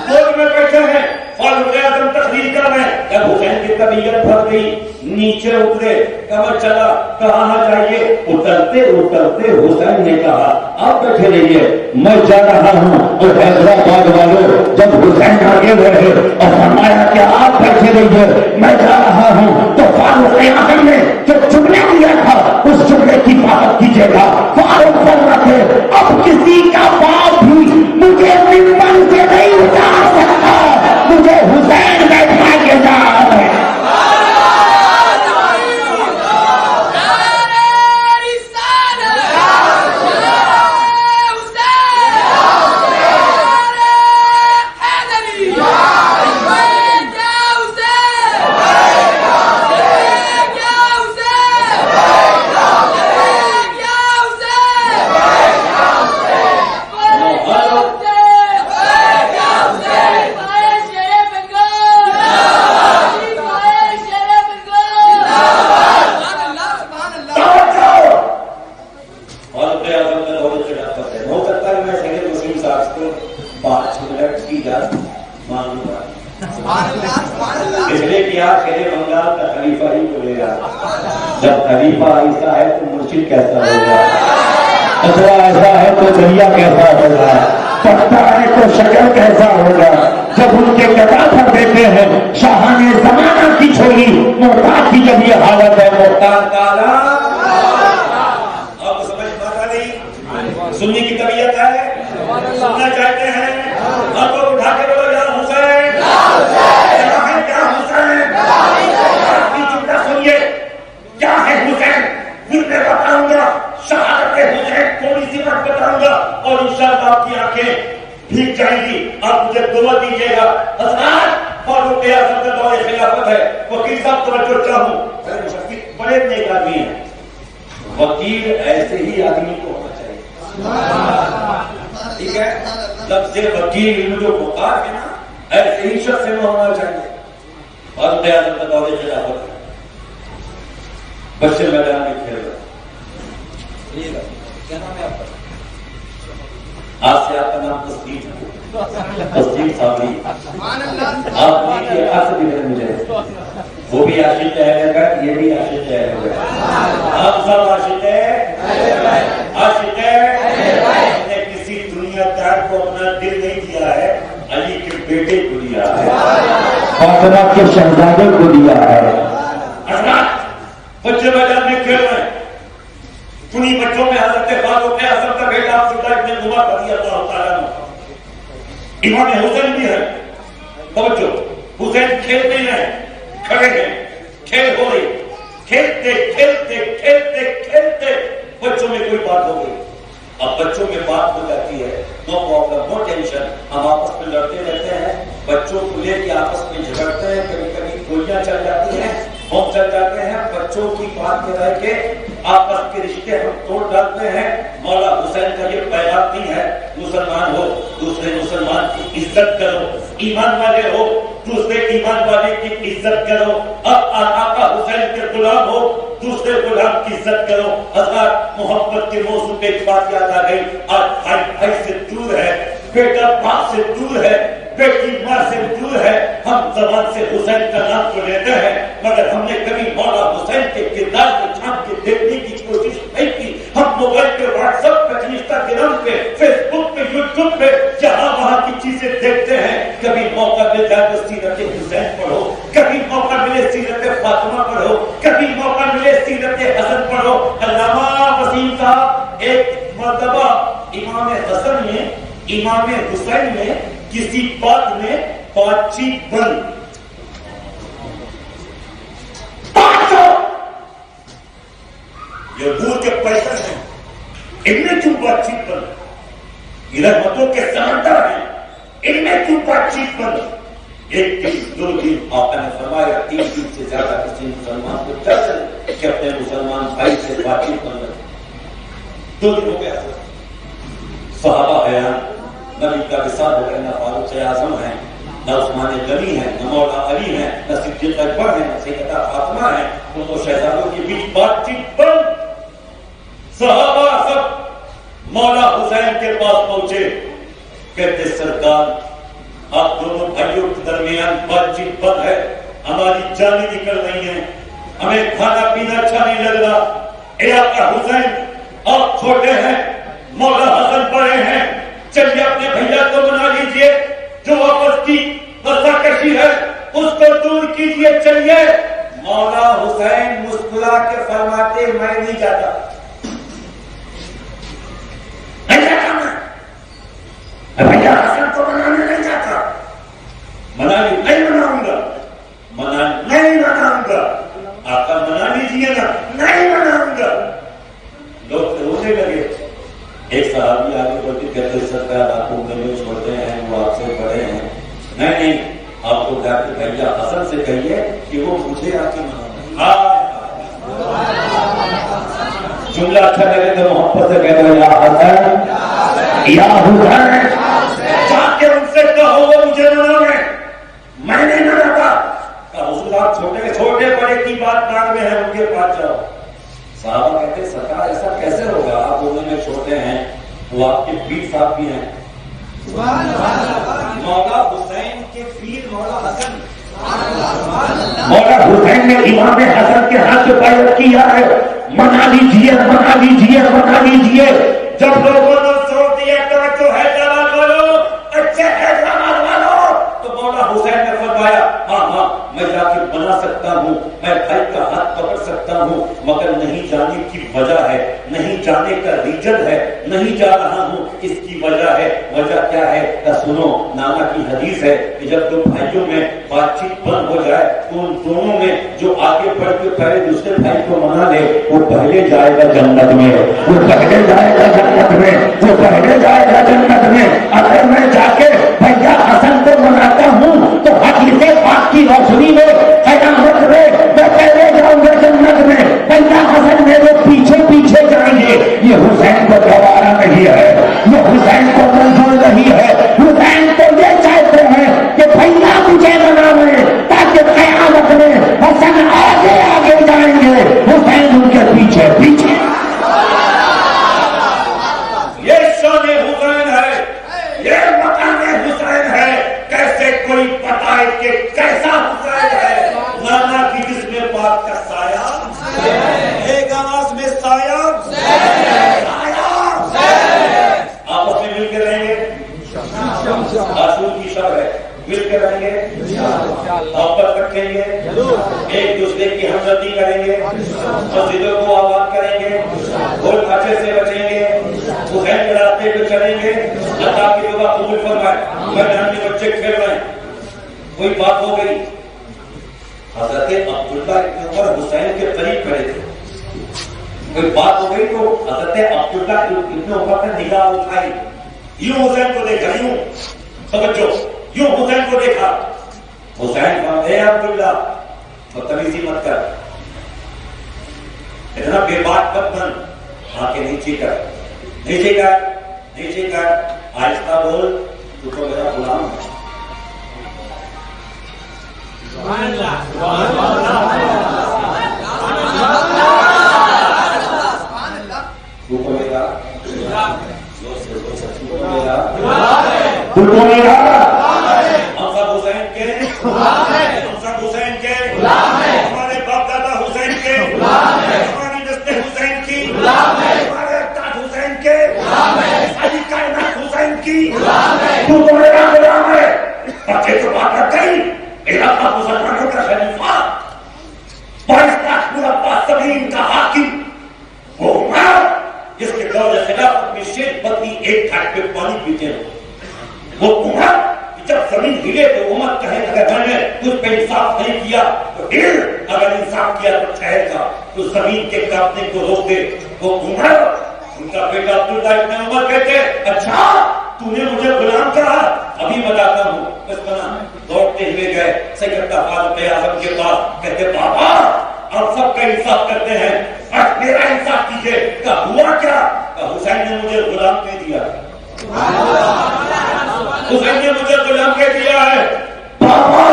گود میں بیٹھے ہیں، فاروق اعظم تقریر کر رہے ہیں. جب حسین کی طبیعت پھر گئی، نیچے اترے، کمر چلا، کہاں چاہیے. اترتے اترتے حسین نے کہا آپ بیٹھے رہیے، میں جا رہا ہوں. اور حیدرآباد والوں جب حسین آگے بڑھے اور فرمایا کہ آپ بیٹھے رہیے میں جا رہا ہوں، تو فاروق اعظم نے جو جملہ دیا تھا اس جملے کی بات کیجیے گا. فاروق فرماتے اب کسی کا باپ بھی مجھے منبر سے نہیں جب خلیفہ ایسا ہے تو مرشد کیسا ہوگا؟ خطرہ ایسا ہے تو دریا کیسا ہوگا؟ پکتا ہے تو شکل کیسا ہوگا؟ جب ان کے قطع کر دیتے ہیں شاہان زمانہ کی چھوڑی محتاج کی جب یہ حالت ہے محتاج کالا آپ کو سمجھ پاتا نہیں؟ سننے کی طبیعت ہے، سننا چاہتے ہیں، آپ کو اٹھا کے بولو یا حسین، کیا ہے کیا حسین؟ آپ کی جملہ سنیے، کیا ہے حسین؟ پھر میں بتاؤں گا شہادت حسین تھوڑی سی بات بتاؤں گا اور انشاءاللہ آپ کی آنکھیں بھیگ جائیں گی. آپ مجھے دعا دیجیے گا. حضرات فاروق اعظم کا دور خلافت ہے. وکیل صاحب توجہ چاہوں، بڑے نیک آدمی ہیں. وکیل ایسے ہی آدمی کو ہونا چاہیے، ٹھیک ہے؟ لفظ وکیل میں جو وقار ہے نا، ایسے ہی شخص میں ہونا چاہیے. فاروق اعظم کا دور خلافت ہے، بچے میدان میں کھیل رہے. کیا نام ہے آپ کا؟ آج سے آپ کا نام تسلیم ہے، تسلیم صابری. آپ نے کیا سے دکھ رہے مجھے، وہ بھی عاشق ہے گا، یہ بھی عاشق ہے گا. آپ سب عاشق ہے، عاشق ہے. نے کسی دنیا دار کو اپنا دل نہیں دیا ہے، علی کے بیٹے کو دیا ہے، فاطمہ کے شہزادے کو دیا ہے. بچے میدان میں کھیل رہے ہیں، انہیں بچوں میں حضرت فاروق اعظم کا بیٹا عبداللہ ابن عمر رضی اللہ تعالیٰ عنہ، امام حسین بھی ہے. بچوں حسین کھیلتے ہیں، کھڑے ہیں، کھیل ہو رہی، کھیلتے کھیلتے کھیلتے کھیلتے بچوں میں کوئی بات ہو گئی. اب بچوں میں بات ہو جاتی ہے، نو پرابلم، نو ٹینشن. ہم آپس میں لڑتے رہتے ہیں، بچوں کو لے کے آپس میں جھگڑتے ہیں، کبھی کبھی گولیاں چل جاتی ہیں، ہم چل جاتے ہیں. بچوں کی بات میں رہ کے آپس کے رشتے ہم توڑ ڈالتے ہیں. مولا حسین کا یہ پیغام نہیں ہے مسلمان ہو دوسرے مسلمان کی عزت کرو، ایمان والے ہو دوسرے ایمان والے کی عزت کرو. اب آقا حسین کے غلام ہو دوسرے غلام کی عزت کرو. حضرات محبت کے موضوع پہ ایک بات یاد آ گئی. آج بھائی بھائی سے دور ہے، بیٹا باپ سے دور ہے، بیٹی ماں سے دور ہے. ہم زبان سے حسین کا نام تو لیتے ہیں، مگر ہم نے کبھی مولا حسین کے کردار کو چھانپ کے دیکھنے کی کوشش نہیں کی. ہم موبائل پہ، واٹس ایپ پہ، انسٹاگرام پہ، فیس بک پہ، یوٹیوب پہ جہاں وہاں کی چیزیں دیکھتے ہیں. کبھی موقع مل جائے تو سیرت حسین پڑھو، کبھی موقع ملے سیرت فاطمہ پڑھو، کبھی موقع ملے سیرت حسن پڑھو. علامہ وسیم صاحب ایک مرتبہ امام حسن میں، امام حسین میں کسی بات میں بات چیت بند. یہ دور کے پیسے ہیں، ان میں کیوں بات چیت بند؟ یہ رحمتوں کے سمندر ہیں، ان میں کیوں بات چیت بند؟ ایک دن دو دن آقا نے فرمایا 3 دن سے زیادہ کسی مسلمان کو چل کہ اپنے مسلمان بھائی سے بات چیت بند رکھے. 2 دن ہو گیا. صحابہ بیان، نبی کا وصال ہو گیا. نہ فاروق اعظم ہیں، نہ عثمان غنی ہیں، نہ مولا علی ہیں، نہ صدیق اکبر ہیں، نہ سیدہ فاطمہ ہیں. ان دو شہزادوں کے بیچ بات چیت بند. صحابہ سب مولا حسین کے پاس پہنچے، کہتے سرکار آپ دونوں بھائیوں کے درمیان بات چیت بند ہے، ہماری جانیں نکل رہی ہیں، ہمیں کھانا پینا اچھا نہیں لگ رہا. اے آقا حسین آپ چھوٹے ہیں، مولا حسن بڑے ہیں، چلیے اپنے بھیا کو منا لیجیے، جو آپس کی رساکشی ہے اس کو دور کیجیے. چلیے. مولا حسین مسکرا کے فرماتے میں نہیں جاتا، بھیا حسن کو منانے نہیں جاتا، منانے نہیں مناؤں گا، منانے نہیں مناؤں گا. آقا منا لیجیے نا. نہیں مناؤں گا. لوگ رونے لگے. ایک صحابی آگے بڑھ کے کہتے سرکار آپ کو میرے چھوڑتے ہیں، وہ آپ سے بڑے ہیں. نہیں آپ کو جا کے بھیا حسن سے کہیے کہ وہ مجھے آ کے منانا. جملہ اچھا لگے تو محبت سے کہہ دو یا حسن یا حسین. جا کے ان سے کہو وہ مجھے منانے، میں نہیں مناتا. حضور آپ چھوٹے بڑے کی بات بعد میں ہے، ان کے پاس جاؤ. صحابہ کہتے سرکار ایسا کیسے ہوگا، آپ دونوں میں چھوٹے ہیں، وہ آپ کے پیر صاحب بھی ہیں. مولا حسین کے پیر مولا حسن مولا حسین نے امام حسن کے ہاتھ سے بیعت کیا ہے، منا لیجیے منا لیجیے منا لیجیے۔ جب لوگوں نے زور دیا توجہ حیدرآباد والوں، اچھے حیدرآباد والوں، تو مولا حسین نے فرمایا ہاں ہاں میں جا کے بنا سکتا ہوں، میں بھائی کا ہاتھ پکڑ سکتا ہوں، مگر نہیں جانے کی وجہ ہے، نہیں جانے کا ریجن ہے، نہیں جا رہا ہوں، اس کی وجہ ہے۔ وجہ کیا ہے؟ سنو، نانا کی حدیث ہے کہ جب دو بھائیوں میں بات چیت بند ہو جائے تو ان دونوں میں جو آگے بڑھ کے پہلے دوسرے بھائی کو منا لے وہ پہلے جائے گا جنت میں، وہ پہلے جائے گا جنت میں، وہ پہلے جائے گا جنت میں۔ اگر میں جا کے بھیا حسن کو مناتا ہوں تو حدیث پاک کی روشنی میں قیامت میں میں پہلے جاؤں گا جنت میں، بھیا حسن میرے پیچھے پیچھے جائیں گے۔ یہ حسین کو گوارا نہیں ہے، یہ حسین کو منظور نہیں ہے۔ حسین تو یہ چاہتے ہیں کہ بھیا مجھے مناویں تاکہ قیامت میں حسن آگے آگے جائیں گے، حسین ان کے پیچھے پیچھے۔ یہ شان حسین ہے، یہ مقام حسین ہے۔ کیسے کوئی بتائے کہ کیسا حسین ہے؟ نانا کی جس میں بات کا سایہ، ایک آواز میں سایہ، آپس میں مل کے رہیں گے، آسور کی شب ہے، مل کے رہیں گے، محبت رکھیں گے، ایک دوسرے کی ہمدردی کریں گے، مسجدوں کو آباد کریں گے، بھول بھاٹے سے بچیں گے، حسین کے راستے پہ چلیں گے۔ اللہ کی دعا قبول فرمائے۔ میدان میں بچے کھیل رہے ہیں، کوئی بات ہو گئی، حضرت عبداللہ ابن عمر حسین کے قریب کھڑے تھے، کوئی بات ہو گئی تو حضرت عبداللہ ابن عمر نے نگاہ اٹھائی، یوں حسین کو دیکھا، یوں سمجھو، یوں حسین کو دیکھا۔ حسین کہا اے عبداللہ بدتمیزی مت کر، اتنا بے بات مت بن، آ کے نیچے کر، نیچے کر، نیچے کر، آہستہ بول، تو تو میرا غلام ہے۔ ہم سب حسین کے، ہم سب حسین کے، ہمارے باپ دادا حسین کے، ہماری نسل حسین کی، ہمارے اجداد حسین کے، ساری کائنات حسین کی، تو میرا غلام ہے۔ بچے تو بات کر گئی، علاقہ مسلمانوں کا خلیفہ، 22 لاکھ مربع زمین کا حاکم، وہ عمر جس کے دور خلافت میں شیخ بدری ایک گھاٹ پہ پانی پیتے ہیں، وہ عمر جب زمین ہلے تو عمر کہے اگر میں نے کچھ پہ انصاف نہیں کیا تو ہل، اگر انصاف کیا تو ٹھہر جا، تو زمین کے کاٹنے کو روک دے۔ وہ عمر، ان کا بیٹا عبداللہ ابن عمر کہتے اچھا تو نے مجھے غلام کہا، ابھی بتاتا ہوں۔ بس بنا دوڑتے ہوئے گئے سیدنا فاروق اعظم کے پاس، کہتے بابا آپ سب کا انصاف کرتے ہیں، بس میرا انصاف کیجیے۔ کہا ہوا کیا؟ کہا حسین نے مجھے غلام کہہ دیا، حسین نے مجھے غلام کہہ دیا ہے۔ بابا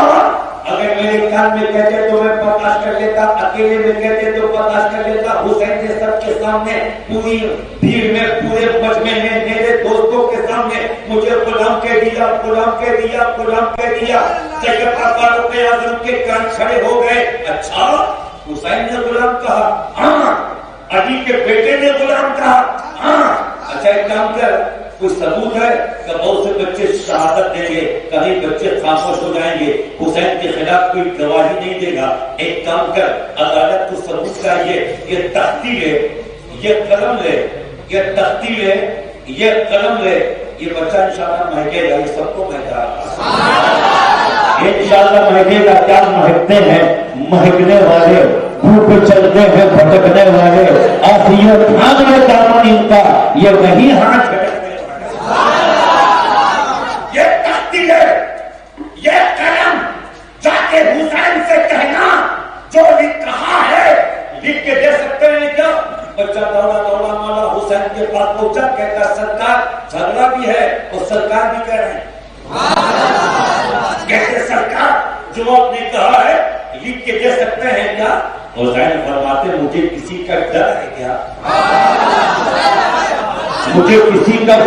اگر میرے کان میں کہتے تو میں برداشت کر لیتا، اکیلے میں کہتے تو برداشت کر لیتا، حسین نے سب کے سامنے پوری بھیڑ میں پورے مجمع میں میرے دوستوں کے سامنے مجھے غلام کہہ دیا، غلام کہہ دیا، غلام کہہ دیا۔ سیدنا فاروق اعظم کے کان کھڑے ہو گئے، اچھا حسین نے غلام کہا؟ ہاں۔ علی کے بیٹے نے غلام کہا؟ ہاں۔ اچھا ایک کام کر، کوئی ثبوت ہے کہ بہت سے بچے شہادت دیں گے، کہیں بچے خاموش ہو جائیں گے، حسین کے خلاف کوئی گواہی نہیں دے گا۔ ایک کام کر، عدالت کو ثبوت چاہیے، یہ تختی لے، یہ قلم لے، یہ تختی لے، یہ قلم لے، یہ بچہ انشاءاللہ مہکے گا، یہ سب کو مہکا انشاءاللہ مہکے گا۔ کیا مہکتے ہیں؟ مہکنے والے، گھر پہ چلتے ہیں بھٹکنے والے، آسیوں تھامنے دامن ان کا، یہ وہی ہاتھ یہ تختی ہے، یہ قلم، جا کے حسین سے کہنا جو کہا ہے لکھ کے دے سکتے ہیں کیا؟ بچہ دوڑا دوڑا مولا حسین کے پاس پہنچا، کہتا سرکار جھگڑا بھی ہے اور سرکار بھی کہہ رہے ہیں، کہتے سرکار جو آپ نے کہا ہے لکھ کے دے سکتے ہیں کیا؟ حسین فرماتے مجھے کسی کا ڈر ہے کیا؟ مجھے کسی کا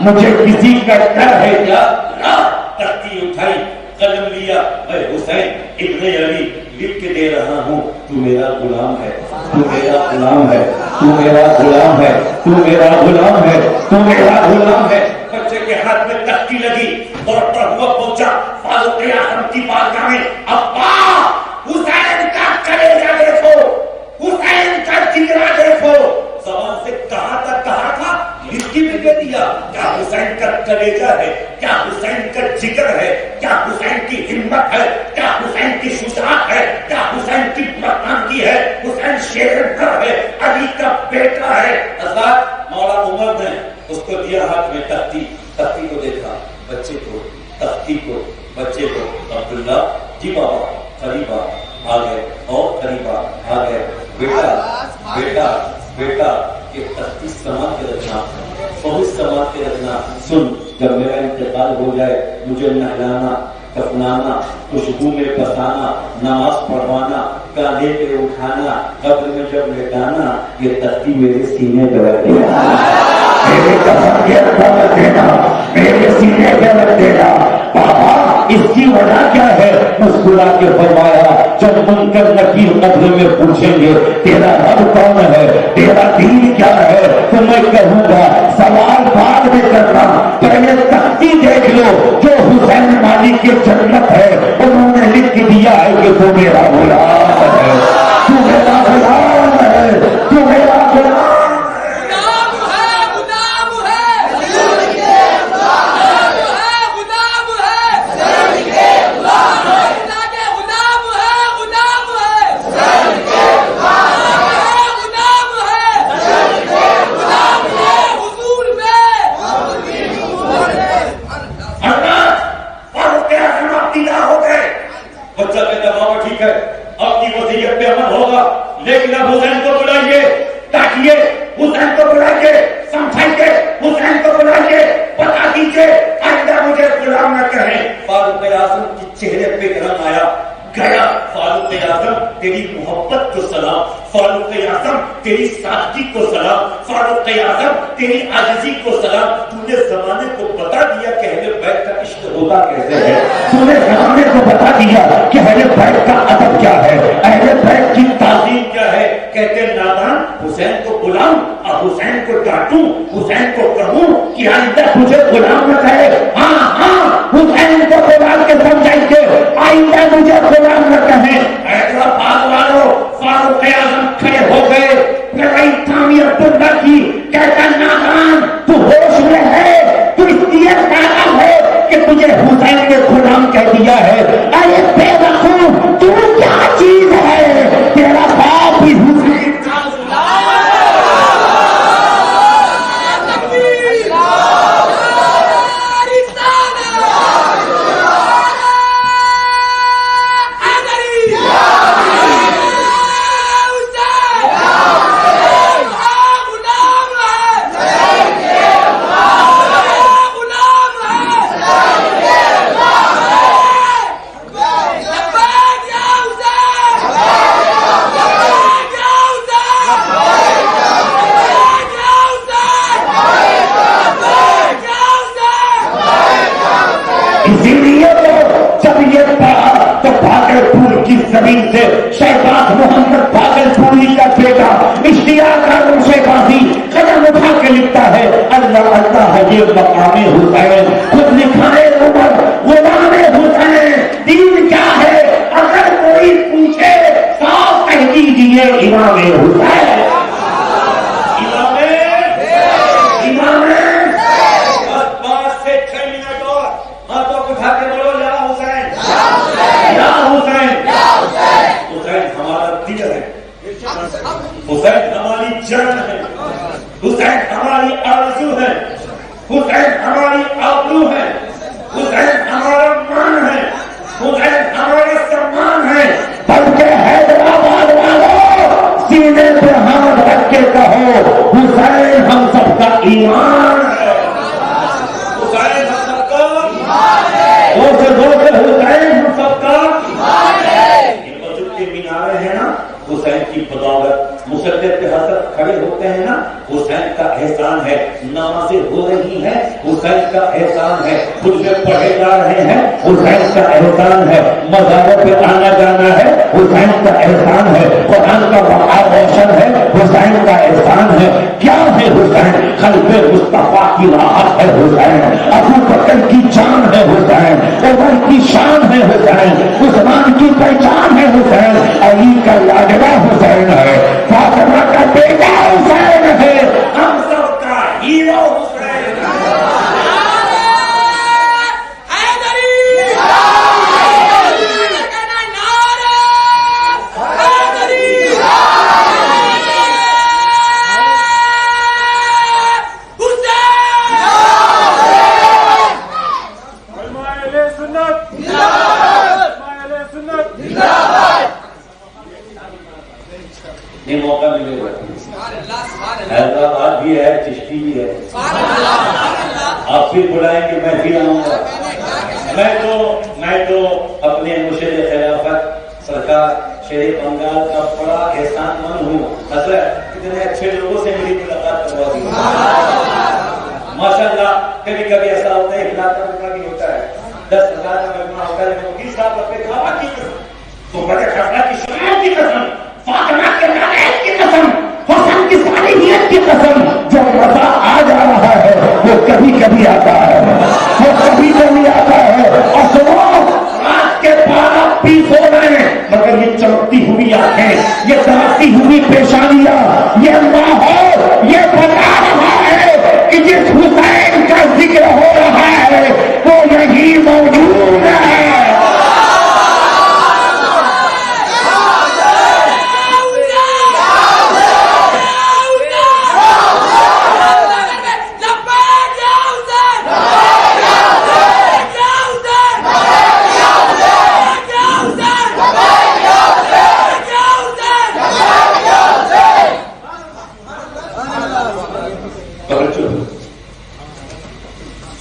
مجھے کسی کا ڈر ہے کیا؟ تختی اٹھائی، قلم لیا، اے حسین ابن علی لکھ کے دے رہا ہوں تو میرا غلام ہے، تو میرا غلام ہے، تو میرا غلام ہے، تو میرا غلام ہے، تو میرا غلام ہے۔ بچے کے ہاتھ میں تختی لگی، دوڑتا ہوا پہنچا فاروق اعظم کی بارگاہ میں، ابا حسین کا کلیجہ دیکھو، حسین کا جگرا دیکھو۔ زبان سے کہا تھا لکھ میں دے دیا۔ کیا حسین کا کلیجہ ہے؟ کیا حسین کا جگر ہے؟ کیا حسین کی ہمت ہے؟ کیا حسین کی شجاعت ہے؟ کیا حسین کی مردانگی ہے؟ حسین شیر گھر ہے، علی کا بیٹا ہے۔ حضرات مولا عمر نے اس کو دیا ہاتھ میں تختی کو دیکھا، بچے کو، تختی کو، بچے کو، عبداللہ جی بابا قریب آ گئے اور قریب آ گئے، بیٹا بیٹا بیٹا کہ تختی سما کے رکھنا، بہت سما کے رکھنا۔ سن، جب میرا انتقال ہو جائے مجھے نہلانا، کفنانا، خوشبو میں بسانا، نماز پڑھوانا، کاندھے پہ اٹھانا، قبر میں جب لٹانا، یہ تختی میرے سینے پہ رکھ دینا، میرے قبر کے اندر رکھ دینا، میرے سینے پہ رکھ دینا۔ بابا اس کی وجہ کیا ہے؟ مسکرا کے فرمایا جب منکر نکیر قبر میں پوچھیں گے تیرا رب کون ہے، تیرا دین کیا ہے، تو میں کہوں گا سوال بعد میں کرنا، پہلے تختی دیکھ لو جو حسین مالی کی جنت ہے، انہوں نے لکھ دیا ہے کہ تو میرا غلام ہے، تو میرا غلام ہے، تو میرا غلام ہے۔ لیکن اب حسین کو بلائیے، ڈاکیے حسین کو بلائیے، سمجھائیے حسین کو بلائیے، بتا دیجیے آئندہ مجھے غلام نہ کہیں۔ فاروق اعظم کے چہرے پہ رنگ آیا گیا۔ فاروق اعظم تیری محبت کو سلام، فاروق اعظم تیری سادگی کو سلام، فاروق اعظم تیری عاجزی کو سلام۔ تو نے زمانے کو بتا دیا کہ اہل بیت کا عشق ہوتا کیسے ہے، تو نے زمانے کو بتا دیا کہ اہل بیت کا ادب کیا ہے، اہل بیت کی تعظیم کیا ہے۔ کہتے نادان حسین کو غلام اور حسین کو ڈانٹوں، حسین کو کہوں کہ آئندہ مجھے غلام نہ کہے۔ ہاں حسین کو بلا کے سمجھائیے آئندہ مجھے غلام نہ کہیں۔ حیدرآباد والوں فاروق اعظم کھڑے ہو گئے، لڑائی تھامی عبداللہ کی، کہتا نادان تو ہوش میں ہے، تو اس لیے پاگل ہے کہ تجھے حسین نے غلام کہہ دیا ہے۔ ارے بے وقوف تو کیا چیز ہے، تیرا باپ بھی حسین کا زمین سے شہباز محمد بھاگل پوری کا بیٹا اشتیاق عالم شہبازی قدم اٹھا کے لکھتا ہے اللہ اللہ ہے یہ مقام حسین، خود لکھائے عمر غلام حسین۔ دین کیا ہے اگر کوئی پوچھے صاف کہہ دیجیے امام حسین، امام بس 5 سے 6 منٹ اور ہاتھوں کو اٹھا کے بولو یا حسین، یا حسین۔ حسین ہمارا دل ہے، حسین ہماری جان ہے، حسین ہماری آرزو ہے، حسین ہماری آبرو ہے، حسین ہمارا مان ہے، حسین ہمارا سمان ہے۔ بلکہ حیدرآباد والوں سینے پہ ہاتھ رکھ کے کہو حسین ہم سب کا ایمان ہے، حسین ہم سب کا ایمان ہے، حسین ہم سب کا ایمان ہے۔ یہ مسجد کے مینارے ہیں نا، حسین کی بدولت مسلح پہ حضرت کھڑے ہوتے ہیں نا، حسین کا احسان ہے، نمازیں ہو رہی ہیں، حسین کا احسان ہے، خطبے پڑھے جا رہے ہیں، حسین کا احسان ہے، مزاروں پہ آنا جانا ہے، حسین کا احسان ہے، قرآن کا بہار روشن ہے، حسین کا احسان ہے۔ کیا ہے حسین؟ قلب مصطفیٰ کی راحت ہے حسین، ابو بکر کی جان ہے حسین، عمر کی شان ہے حسین، عثمان کی پہچان ہے حسین، علی کا لاڈلا حسین ہے، فاطمہ کا بیٹا حسین ہے، ہم سب کا ہیرو حسین ہے۔ یہ موقع ملے گا، حیدرآباد بھی ہے، چشتی بھی ہے، آپ پھر بلائیں گے میں بھی آؤں گا۔ میں تو اپنے مرشد خلافت سرکار شیر بنگال کا بڑا احسان مند ہوں، حضرت اتنے اچھے لوگوں سے میری ملاقات کروا دی ماشاء اللہ۔ کبھی کبھی ایسا ہوتا ہے اخلاق کا مقام بھی ہوتا ہے، 10,000 کا مہمان ہوتا ہے، 20 صاحب اپنے کھانا کی قسم، تو بڑے کھانا کی شریعت کی قسم، فاطمہ کے نام کی قسم، حسن کی صالحیت کی قسم، جو مزہ آ جا رہا ہے وہ کبھی کبھی آتا ہے، وہ کبھی کبھی آتا ہے۔ اور سنو، رات کے 12 20 ہو رہے ہیں، مگر یہ چمکتی ہوئی آنکھیں، یہ دمکتی ہوئی پیشانیاں، یہ ماحول یہ بتا رہا ہے کہ جس حسین کا ذکر ہو رہا ہے وہ یہی موجود ہے۔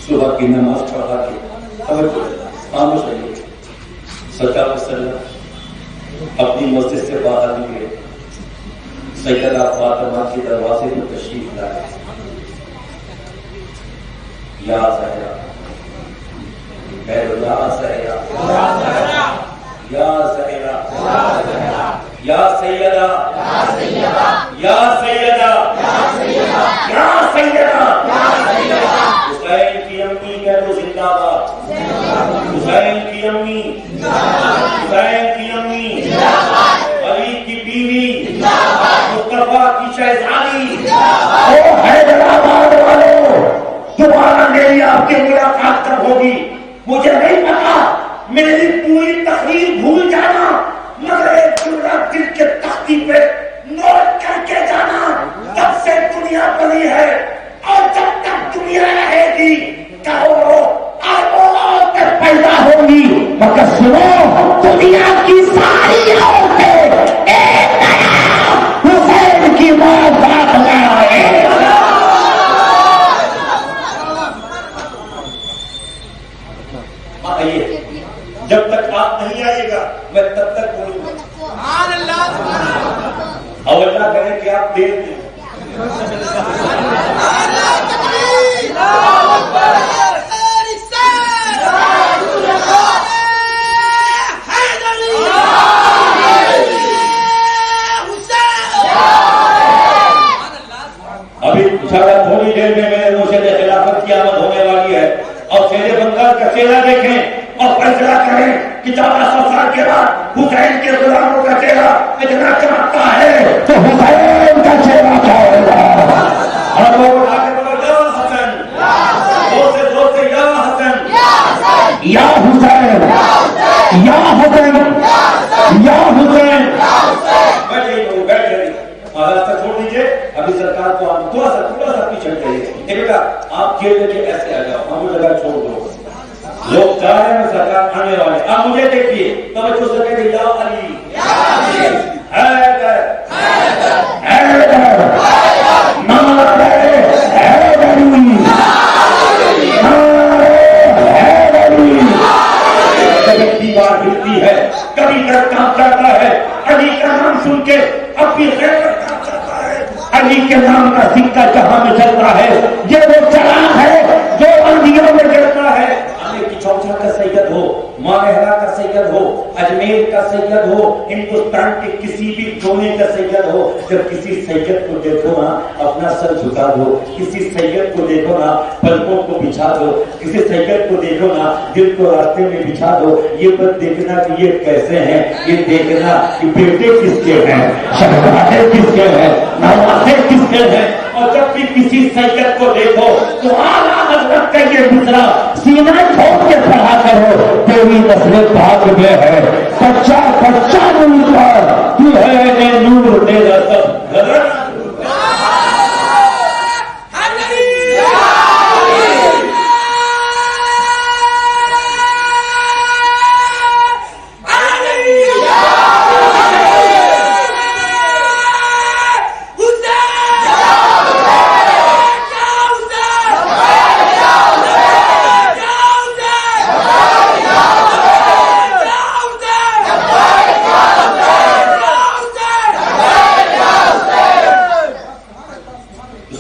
صبح کی نماز پڑھا کے خاموش رہیے، سرکار وسلم اپنی مسجد سے باہر نکلے، سیدہ فاطمہ کے دروازے میں تشریف لائے۔ یا زہرا، یا زہرا، یا زہرا، یا سیدہ، یا سیدہ، یا سیدہ، حسین کی امی کہہ دو زندہ باد، حسین کی امی، حسین کی امی، علی کی بیوی، مصطفیٰ کی شہزادی، او حیدرآباد والوں، دوبارہ میری آپ کی ملاقات کب ہوگی مجھے نہیں پتا، میری پوری تقریر بھول جانا مگر ایک جملہ دل کے تختی پہ نوٹ کر کے جانا، تب سے دنیا بنی ہے اور جب تک دنیا رہے گی کروڑوں اربوں عورتیں پیدا ہوں گی، مگر سنو، دنیا کی ساری عورتیں ایک نیا حسین کی موت داخلہ ہے۔ آئیے، جب تک آپ نہیں آئیے گا میں تب تک بولوں گا، اور اللہ کرے کہ آپ دیر دیں۔ ابھی تھوڑی دیر میں میرے مرشد خلافت کی آمد ہونے والی ہے، اور شیر بنگال کا چہرہ دیکھیں اور فیصلہ کریں کہ 1400 سال کے بعد حسین کے غلاموں کا چہرہ اتنا چمکتا ہے تو حسین کا چہرہ کیا ہوگا؟ اور لوگ اٹھا کے بولو یا حسن، زور سے یا حسن، یا حسین، یا حسین، یا حسین۔ بیٹھے مہاراشٹر چھوڑ دیجیے، ابھی سرکار کو آپ تھوڑا سا پیچھے چاہیے، بیٹا آپ کھیل کے ایسے آ جاؤ، ہم جگہ چھوڑ دو، لوگ چاہ رہے ہیں سرکار آنے والے، آپ مجھے دیکھیے توجہ سے کہتے یا علی، حیدر، حیدر، نعرہ حیدری، نعرہ حیدری۔ جب دیوار ہلتی ہے کبھی در کام کرتا ہے، علی کا نام سن کے اپنی غیرت کا چلتا ہے، علی کے نام کا سکہ جہاں میں چلتا ہے، یہ وہ چراغ ہے جو اندھیروں میں جلتا ہے۔ علی کی چوچا کا سید ہو، ماہرہ کا سید ہو، اجمیر کا سید ہو، ہندوستان کے کسی بھی کونے کا سید ہو، جب کسی سید کو دیکھو نا اپنا سر جھکا دو، کسی سید کو دیکھو نا پلکوں کو بچھا دو، کسی سید کو دیکھو نا دل کو راستے میں بچھا دو۔ یہ مت دیکھنا کہ یہ کیسے ہیں، یہ دیکھنا کہ بیٹے کس کے ہیں، شہزادے کس کے ہیں، نواسے کس کے ہیں۔ اور جب بھی کسی سید کو دیکھو تو اعلیٰ حضرت کا یہ گزرا سینہ کھول کے پڑھا کرو، تیری نسل پاک میں ہے سچا بچہ نور کا، تو ہے اے نور تیرا سب گھر۔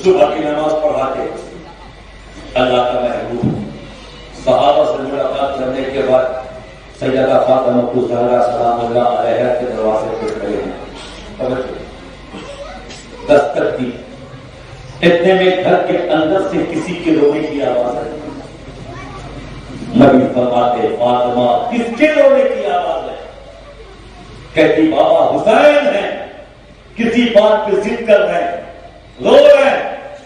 صبح کی نماز پڑھا کے اللہ کا محبوب صحابہ سے ملاقات کرنے کے بعد سیدہ فاطمہ الزہرا سلام اللہ علیہا کے دروازے پہ کھڑے ہیں، دستک دی، اتنے میں گھر کے اندر سے کسی کے رونے کی آواز ہے۔ نبی فرماتے فاطمہ کس کے رونے کی آواز ہے؟ کہتی بابا حسین ہے، کسی بات پہ ضد کر رہے ہیں، رو رہے ہیں۔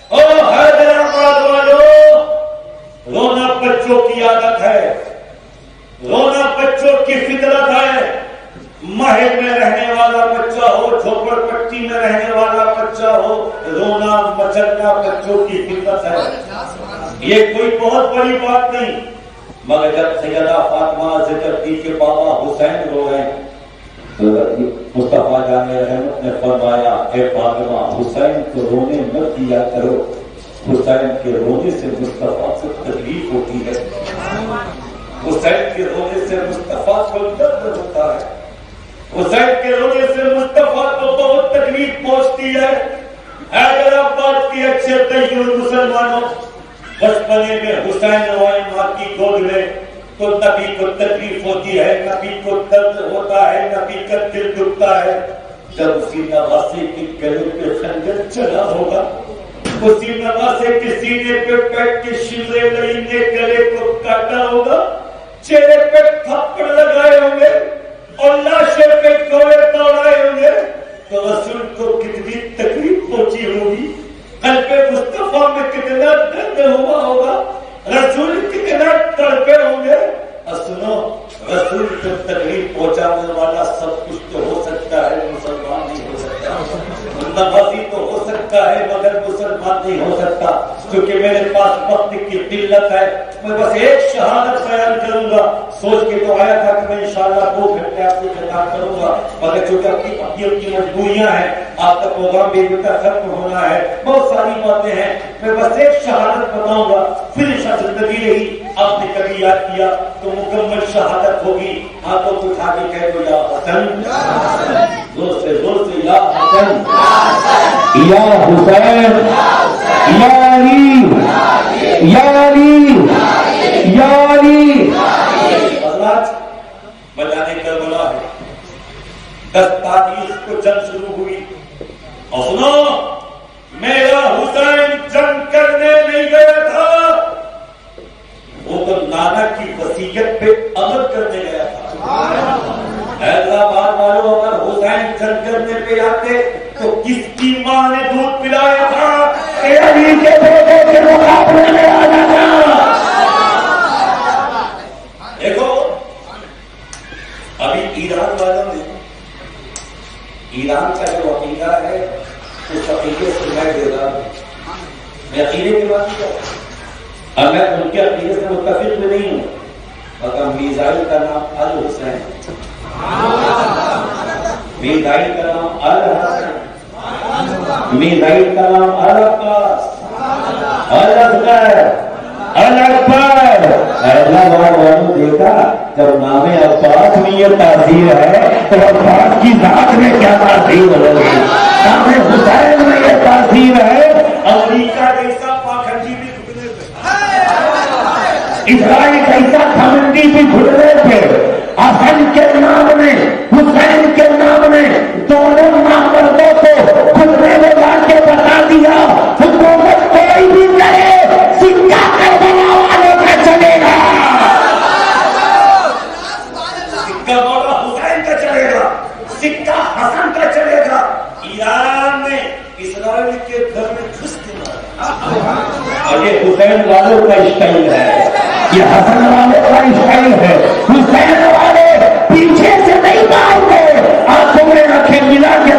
او حیدرآباد والوں، رونا بچوں کی عادت ہے، رونا بچوں کی فطرت ہے۔ محل میں رہنے والا بچہ ہو، جھوپڑ پٹی میں رہنے والا بچہ ہو، رونا مچلنا بچوں کی فطرت ہے، یہ کوئی بہت بڑی بات نہیں۔ مگر جب سیدہ فاطمہ ذکر کی کہ بابا حسین رو رہے ہیں، مصطفیٰ جان رحمت نے فرمایا اے فاطمہ حسین کو رونے مت دیا کرو، حسین کے رونے سے مصطفیٰ کو تکلیف ہوتی ہے، حسین کے رونے سے مصطفیٰ کو درد ہوتا ہے، حسین کے رونے سے مصطفیٰ کو بہت تکلیف پہنچتی ہے۔ حیدرآباد کے اچھے طیب مسلمانوں، بچپنے میں حسین روئے ماں کی گود میں تو نبی کو تکلیف ہوتی ہے، نبی کو درد ہوتا ہے، نبی کا دل دکھتا ہے۔ جب اسی نواسے کے گلے پہ خنجر چلا ہوگا، اسی نواسے کے سینے پہ بیٹھ کے شملے لئی نے گلے کو کاٹا ہوگا، چہرے پہ تھپڑ لگائے ہوں گے اور لاشے پہ گھوڑے دوڑائے ہوں گے، تو رسول کو کتنی تکلیف پہنچی ہوگی، قلب مصطفیٰ میں کتنا درد ہوا ہوگا، رسول کتنا تڑپے ہوں گے۔ اور سنو، رسول کو تکلیف پہنچانے والا سب کچھ تو ہو سکتا ہے، مسلمان نہیں ہو سکتا، نمازی تو ہو سکتا ہے مگر مسلمان نہیں ہو سکتا، کیونکہ میرے پاس وقت کی قلت ہے۔ میں بس ایک شہادت بیان کروں گا، سوچ کے تو آیا تھا کہ میں انشاءاللہ 2 گھنٹے آپ کو خطاب کروں گا، مگر چونکہ اپنی مجبوریاں ہیں، آپ کا پروگرام بھی ختم ہونا ہے، بہت ساری باتیں ہیں، میں بس ایک شہادت بتاؤں گا، پھر زندگی رہی آپ نے کبھی یاد کیا تو مکمل شہادت ہوگی۔ ہاتھوں کو اٹھا کے کہہ دو یا حسن، زور سے یا حسن، یا حسین، یا علی، یا علی، یا علی۔ حضرات بجانے کربلا ہے، 10 تاریخ کو جنگ شروع ہوئی، اور سنو میرا حسین جنگ کرنے نہیں گیا تھا، وہ تو نانا کی وصیت پہ عمل کرنے گیا تھا۔ حیدرآباد والوں اگر حسین جنگ کرنے پہ آتے تو کس کی ماں نے دودھ پلایا تھا کہ علی کے بیٹے کے مقابلے میں آ جانا؟ دیکھو ابھی ایران والوں نے، ایران کا جو عقیدہ ہے اس عقیدے سے میں بیدار ہوں، میں عقیدے کی بات نہیں کرتا، اور میں ان کے عقیدے سے متفق میں نہیں ہوں، مگر میزائل کا نام الحسین، میزائل کا نام الحسن، میزائل کا نام العباس، الاصغر، الاکبر۔ دیکھا جب نام عباس میں یہ تاثیر ہے تو عباس کی ذات میں کیا تاثیر ہوگی؟ نام حسین میں یہ تاثیر ہے، امریکہ جیسا پاکھنڈی بھی گھٹنے پہ، اسرائیل جیسا گھمنڈی بھی گھٹنے پہ، حسن کے نام میں حسین کے نام میں دونوں نامردوں کو گھٹنے میں لا کے بتا دیا حکومت کوئی بھی کرے سکہ کربلا والوں کا چلے گا، سکہ مولا حسین کا چلے گا، سکہ حسن کا چلے گا۔ ایران میں اسرائیل کے گھر میں گھس کے مارا، اور یہ حسین والوں کا اسٹائل ہے، یہ حسن والوں کا اسٹائل ہے۔ حسین والے پیچھے سے نہیں مارتے، آنکھوں میں آنکھیں ملا کے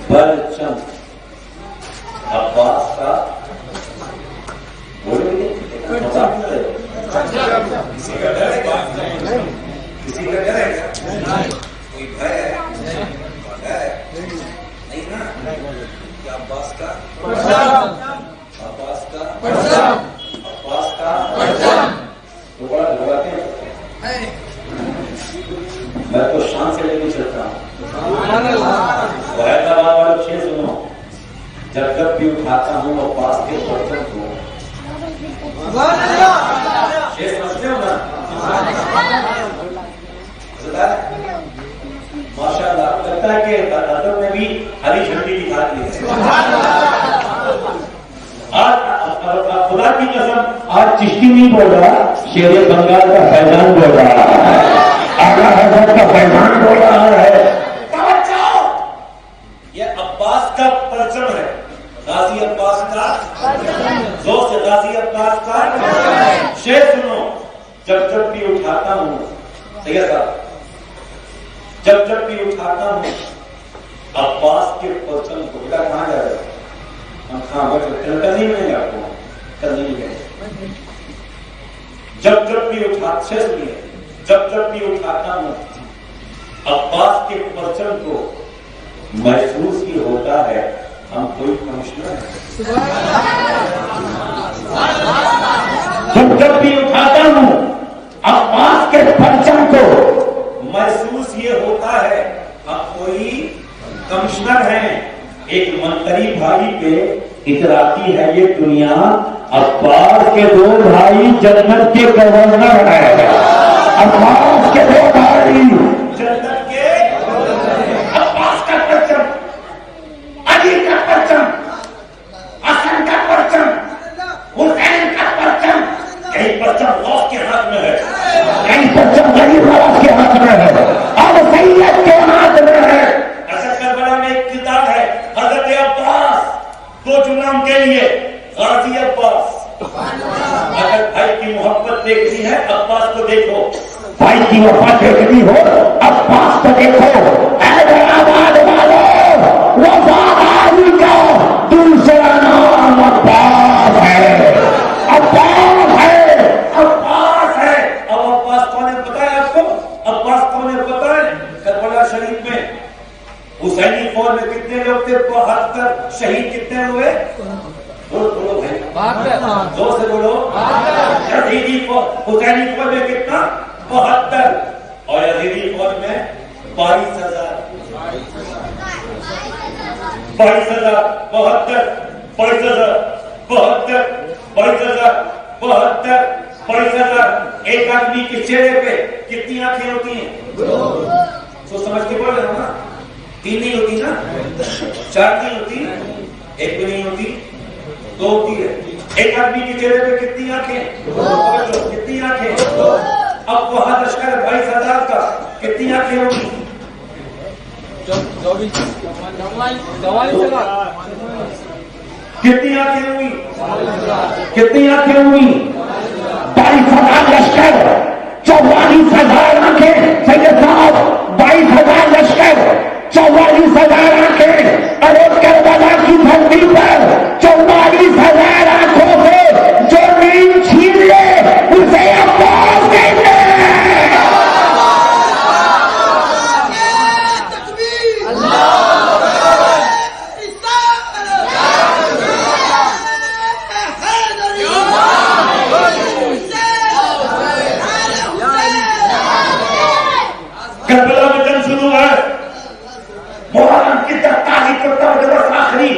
پرچم عباس کا کسی کا ڈر ہے، کسی کا ڈر ہے، کوئی بھے ہے نہیں نا؟ عباس کا عباس کا عباس کا تو بڑا گھبراتے ہیں، میں تو شان سے لے کے چلتا ہوں۔ حیدرآباد والے شیر سنو، جب جب بھی اٹھاتا ہوں عباس کے پرچم کو، شیر سمجھتے ہو نا؟ ماشاء اللہ، لگتا ہے کہ ادب میں بھی ہری جھنڈی دکھا دی ہے۔ آج خدا کی قسم آج چشتی نہیں بول رہا، شیر بنگال کا فیضان بول رہا ہے، اعلیٰ حضرت کا فیضان بول رہا ہے۔ یہ عباس کا پرچم ہے، غازی عباس کا، زور سے غازی عباس کا شیر سنو، جب جب بھی اٹھاتا ہوں، سید صاحب، جب جب بھی اٹھاتا ہوں عباس کے پرچم کو، بیٹا کہاں جا رہے ہم؟ کہاں بیٹھے کرنی میں نہیں، آپ کو کرنی نہیں ہے۔ جب جب بھی اٹھاتے سنیے، جب جب بھی اٹھاتا ہوں عباس کے پرچم کو، محسوس یہ ہوتا ہے ہم کوئی کمشنر ہیں۔ جب جب بھی اٹھاتا ہوں عباس کے پرچم کو، محسوس یہ ہوتا ہے ہم کوئی کمشنر ہیں۔ ایک منتری بھائی پہ اتراتی ہے یہ دنیا، عباس کے دو بھائی جنت کے گورنر ہیں، عباس کے دو بھائی جنت کے، عباس کا پرچم، علی کا پرچم، حسن کا پرچم، حسین کا پرچم، یہی پرچم غوث کے ہاتھ میں ہے، یہی پرچم غریب نواز کے ہاتھ میں ہے، اب سید کے ہاتھ میں ہے۔ اصل کربلا میں ایک کتاب ہے، حضرت عباس، دو جملوں کے لیے غازی عباس۔ اگر بھائی کی محبت دیکھنی ہے عباس کو دیکھو، بھائی کی وفا دیکھنی ہو عباس کو دیکھو۔ حیدرآباد والوں، وفاداری کا دوسرا نام عباس ہے، عباس ہے، عباس ہے۔ اب عباس کون ہے پتا ہے آپ کو؟ عباس کون ہے پتا ہے؟ کربلا شریف میں حسینی فوج میں کتنے لوگ تھے؟ 72 شہید کتنے ہوئے؟ بولو بھائی، زور سے بولو۔ یزیدی فوج، حسینی فوج میں کتنا؟ 72، اور یزیدی فوج میں 22,000، 22,000، 72، 22,000، 72، 22,000، 72، 22,000۔ ایک آدمی کے چہرے پہ کتنی آنکھیں ہوتی ہیں؟ تو سمجھ کے بول رہے ہو نا؟ 3 نہیں ہوتی نا، 4 نہیں ہوتی، 1 بھی نہیں ہوتی، 2 ہوتی ہے۔ ایک آدمی کے چہرے پہ کتنی آنکھیں؟ کتنی آنکھیں؟ اب وہاں لشکر 22,000 کا کتنی آنکھیں ہوگی؟ 44 کتنی آنکھیں ہوئی؟ کتنی آنکھیں ہوئی؟ 22,000 لشکر، 44,000 آنکھیں۔ سید صاحب 22,000 لشکر، 44,000 آنکھیں اور ایک کربلا کی دھرتی پر 44,000 آنکھوں سے جو نیند چھین لے اسے عباس کہتے ہیں. کربلا میں جنگ شروع ہے. محرم کی 43 کو بس آخری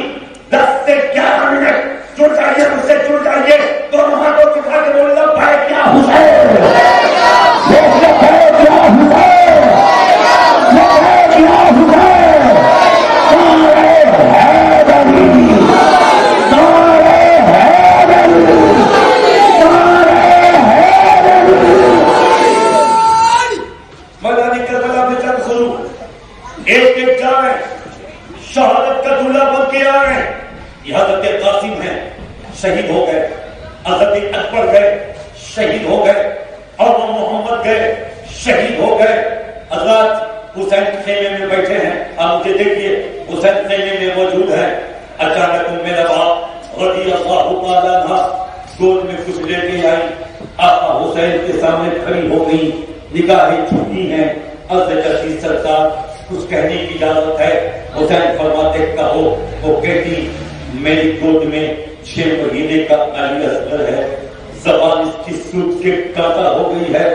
10 سے 11 منٹ جڑ جائیے مجھ سے جڑ جائیے. دونوں ہاتھوں چکھا کے بولے گا بھائی کیا حسین میدان کربلا میں جنگ شروع. ایک ایک جائیں شہادت کا دلہا بن کے آئے. یہ حضرت قاسم ہیں شہید ہو گئے, حضرت اکبر گئے شہید ہو گئے, اور محمد گئے شہید ہو گئے. حضرات حسین خیمے میں بیٹھے ہیں. آپ مجھے دیکھیے حسین خیمے میں موجود ہیں. اچانک میرا باپ رضی اللہ تعالیٰ عنہ گود میں کچھ لے کے آئی. آقا حسین کے سامنے کھڑی ہو گئی. نگاہیں چھوٹی ہیں. عرض کرتی سرکار کچھ کہنے کی اجازت ہے. حسین فرماتے کہو. وہ کہتی میری گود میں 6 مہینے کا علی اصغر ہے. زبان اس کی سوکھ کے کانٹا ہو گئی ہے.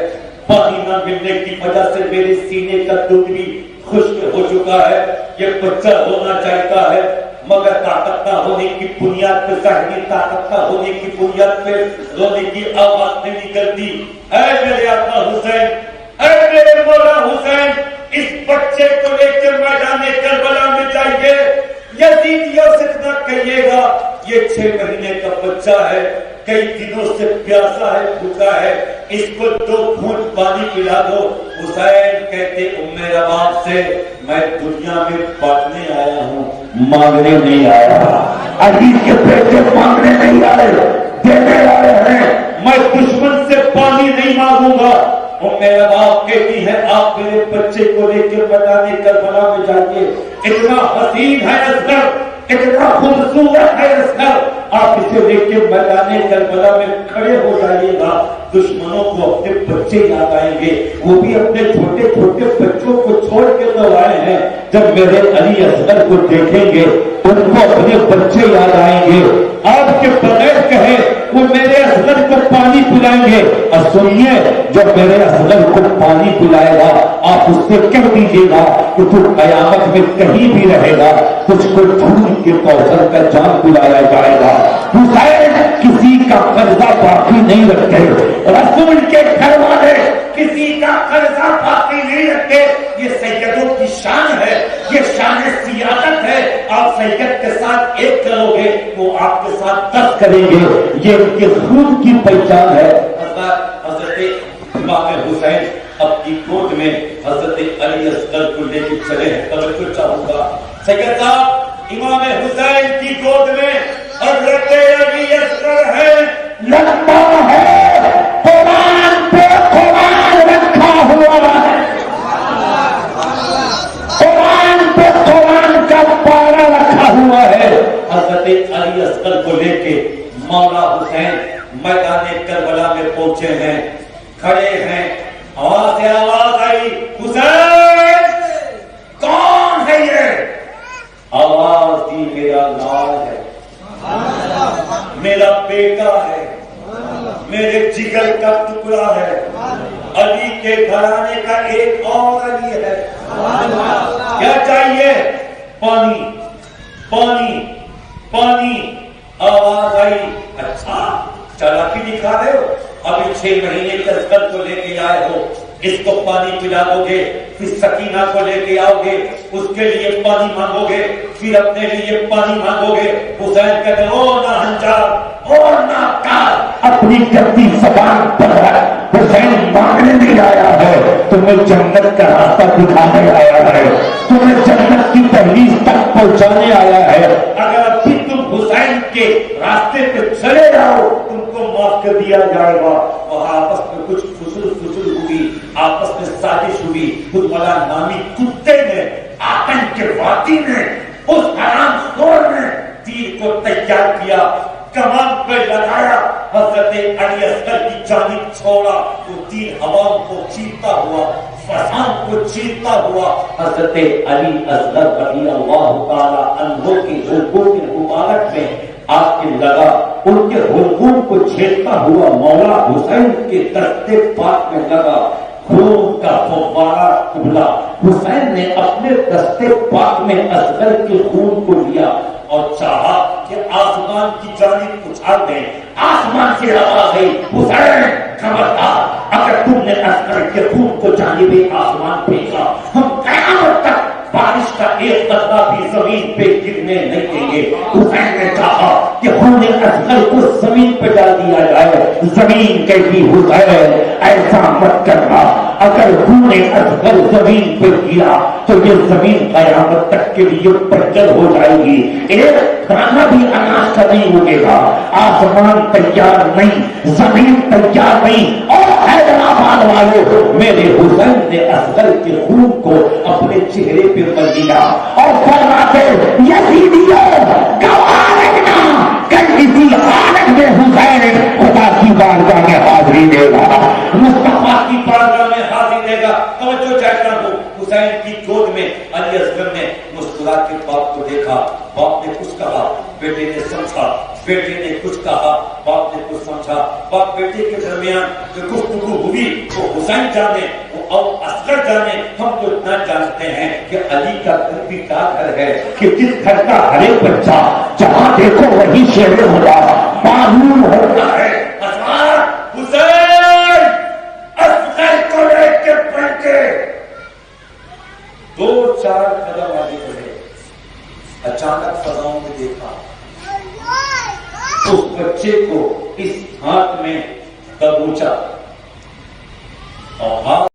پانی نہ ملنے کی وجہ سے میرے سینے کا دودھ بھی خشک ہو چکا ہے. یہ بچہ ہونا چاہتا ہے مگر طاقت نہ ہونے کی بنیاد پہ, ظاہری طاقت نہ ہونے کی بنیاد پہ رونے کی آواز نہیں نکلتی. اے میرے آقا حسین, اے میرے مولا حسین, اس بچے کو لے کے میدان کربلا میں جائیے. یزیدیوں سے نہ کہیے گا یہ 6 مہینے کا بچہ ہے, کئی دنوں سے پیاسا ہے, بھوکا ہے, اس کو 2 گھونٹ پانی پلا دو. حسین کہتے میرے باپ سے میں دنیا میں بانٹنے آیا ہوں, مانگنے نہیں آیا. علی کے بیٹے مانگنے نہیں آئے, دینے آئے ہیں. میں دشمن سے پانی نہیں مانگوں گا. اور میرا باپ کہتی ہے آپ میرے بچے کو لے کے میدان کربلا میں جائیے. اتنا حسین ہے اصغر, اتنا خوبصورت ہے اصغر, آپ اسے لے کے میدان کربلا میں کھڑے ہو جائیے گا. دشمنوں کو اپنے بچے یاد آئیں گے, وہ بھی اپنے چھوٹے چھوٹے بچوں کو چھوڑ کے تو آئے ہیں. جب میرے علی اصغر کو دیکھیں گے ان کو اپنے بچے یاد آئیں گے. آپ کے بغیر کہے وہ میرے اصغر کو پانی پلائیں گے. اور سنیے جب میرے اصغر کو پانی پلائے گا آپ اس سے کہہ دیجیے گا کہ تو قیامت میں کہیں بھی رہے گا, کچھ کو ڈھونڈ کے کوثر کا جام پلایا جائے گا. حسین کسی کا قرضہ باقی نہیں رکھتے, رسول کے گھر والے کسی کا قرضہ باقی نہیں رکھتے. یہ سیدوں کی شان ہے, یہ شان سیادت ہے. آپ سید کے ساتھ 1 کرو گے وہ آپ کے ساتھ 10 کریں گے. یہ ان کے خون کی پہچان ہے. حضرت امام حسین اپنی گود میں حضرت علی اصغر کو لے کے چلے ہیں. توجہ چاہوں گا سید صاحب, امام حسین کی گود میں حضرت علی اصغر ہے. لگتا ہے قرآن پہ قرآن رکھا ہوا ہے, قرآن پہ قرآن کا پارا رکھا ہوا ہے. حضرت علی اصغر کو لے کے مولا حسین میدان کربلا میں پہنچے ہیں, کھڑے ہیں. آواز سے آواز آئی, حسین کون ہے یہ؟ آواز دی میرا لال ہے, میرا بیٹا ہے, میرے جگر کا ٹکڑا ہے, علی کے گھرانے کا ایک اور علی ہے. کیا چاہیے؟ پانی پانی پانی. آواز آئی, اچھا چالاکی دکھا رہے ہو, ابھی 6 مہینے کے اصغر کو لے کے آئے ہو, اس کو پانی پلا دو گے, پھر سکینہ کو لے کے آؤ گے, اس کے لیے پانی مانگو گے, پھر اپنے لیے پانی مانگو گے. حسین کہتے او نہ ہنجار او نہ کار, اپنی گندی زبان پر حسین مانگنے نہیں آیا ہے, تمہیں جنت کا راستہ دکھانے آیا ہے, تمہیں جنت کی دہلیز تک پہنچانے آیا ہے. اگر پھر تم حسین کے راستے پہ چلے جاؤ تم کو معاف کر دیا جائے گا. وہاں آپس میں کچھ فضول ہوئی, آپس میں سازش ہوئی. خود والا نامی کتے نے آتنک کے وادی میں اس حرام خور نے تیر کو تیار کیا، کمان پہ لگایا، حضرت علی اصغر کی جانب چھوڑا، وہ تیر ہواؤں کو چیرتا ہوا، فضان کو چیرتا ہوا حضرت علی اصغر رضی اللہ تعالی عنہ کے حلقوم مبارک میں آ کے لگا۔ ان کے حلقوم کو چھیڑتا ہوا مولا حسین کے دستے پاک میں لگا، خون کا فوارہ ابلا۔ حسین نے اپنے دستے پاک میں اصغر کے خون کو لیا اور چاہا کہ آسمان کی جانب اچھال دیں۔ آسمان سے آواز آئی، حسین خبردار، اگر تم نے اصغر کے خون کو جانب آسمان بھیجا، ہم قیامت تک بارش کا ایک قطرہ بھی زمین پہ گرنے نہیں دیں گے۔ حسین نے چاہا کہ خون اصغر کو زمین پہ ڈال دیا جائے۔ زمین کہتی، حسین ایسا مت کرنا، اگر خون اصغر زمین پہ گرا تو یہ زمین قیامت تک کے لیے پرجل ہو جائے گی، ایک دانہ بھی اناج کا نہیں اگے گا۔ آسمان تیار نہیں، زمین تیار نہیں، اور حیدرآباد والوں، میرے حسین نے اصغر کے خون کو اپنے چہرے پہ مل دیا اور فرماتے، یزیدیوں گواہ رکھنا، کل اسی حالت میں حسین خدا کی بارگاہ میں حاضری دے گا، مصطفیٰ کی بارگاہ میں حاضری دے گا۔ توجہ چاہتا ہوں، حسین کی گود میں علی اصغر نے مسکرا کے باپ کو دیکھا، باپ نے کچھ کہا، بیٹے نے سمجھا، بیٹے نے کچھ کہا، باپ نے کچھ سمجھا۔ باپ بیٹے کے درمیان جو گفتگو ہوئی وہ حسین جانے اور اصغر جانے، ہم تو اتنا جانتے ہیں کہ علی کا گھر بھی کا گھر ہے کہ جس گھر کا ہر ایک بچہ جہاں دیکھو وہی شیر ہوگا، معلوم ہوتا ہے۔ حسین اصغر کو لے کے بڑھ کے 2-4 قدم آگے بڑھے، اچانک فضاؤں میں دیکھا اس بچے کو اس ہاتھ میں دبوچا اور ہاتھ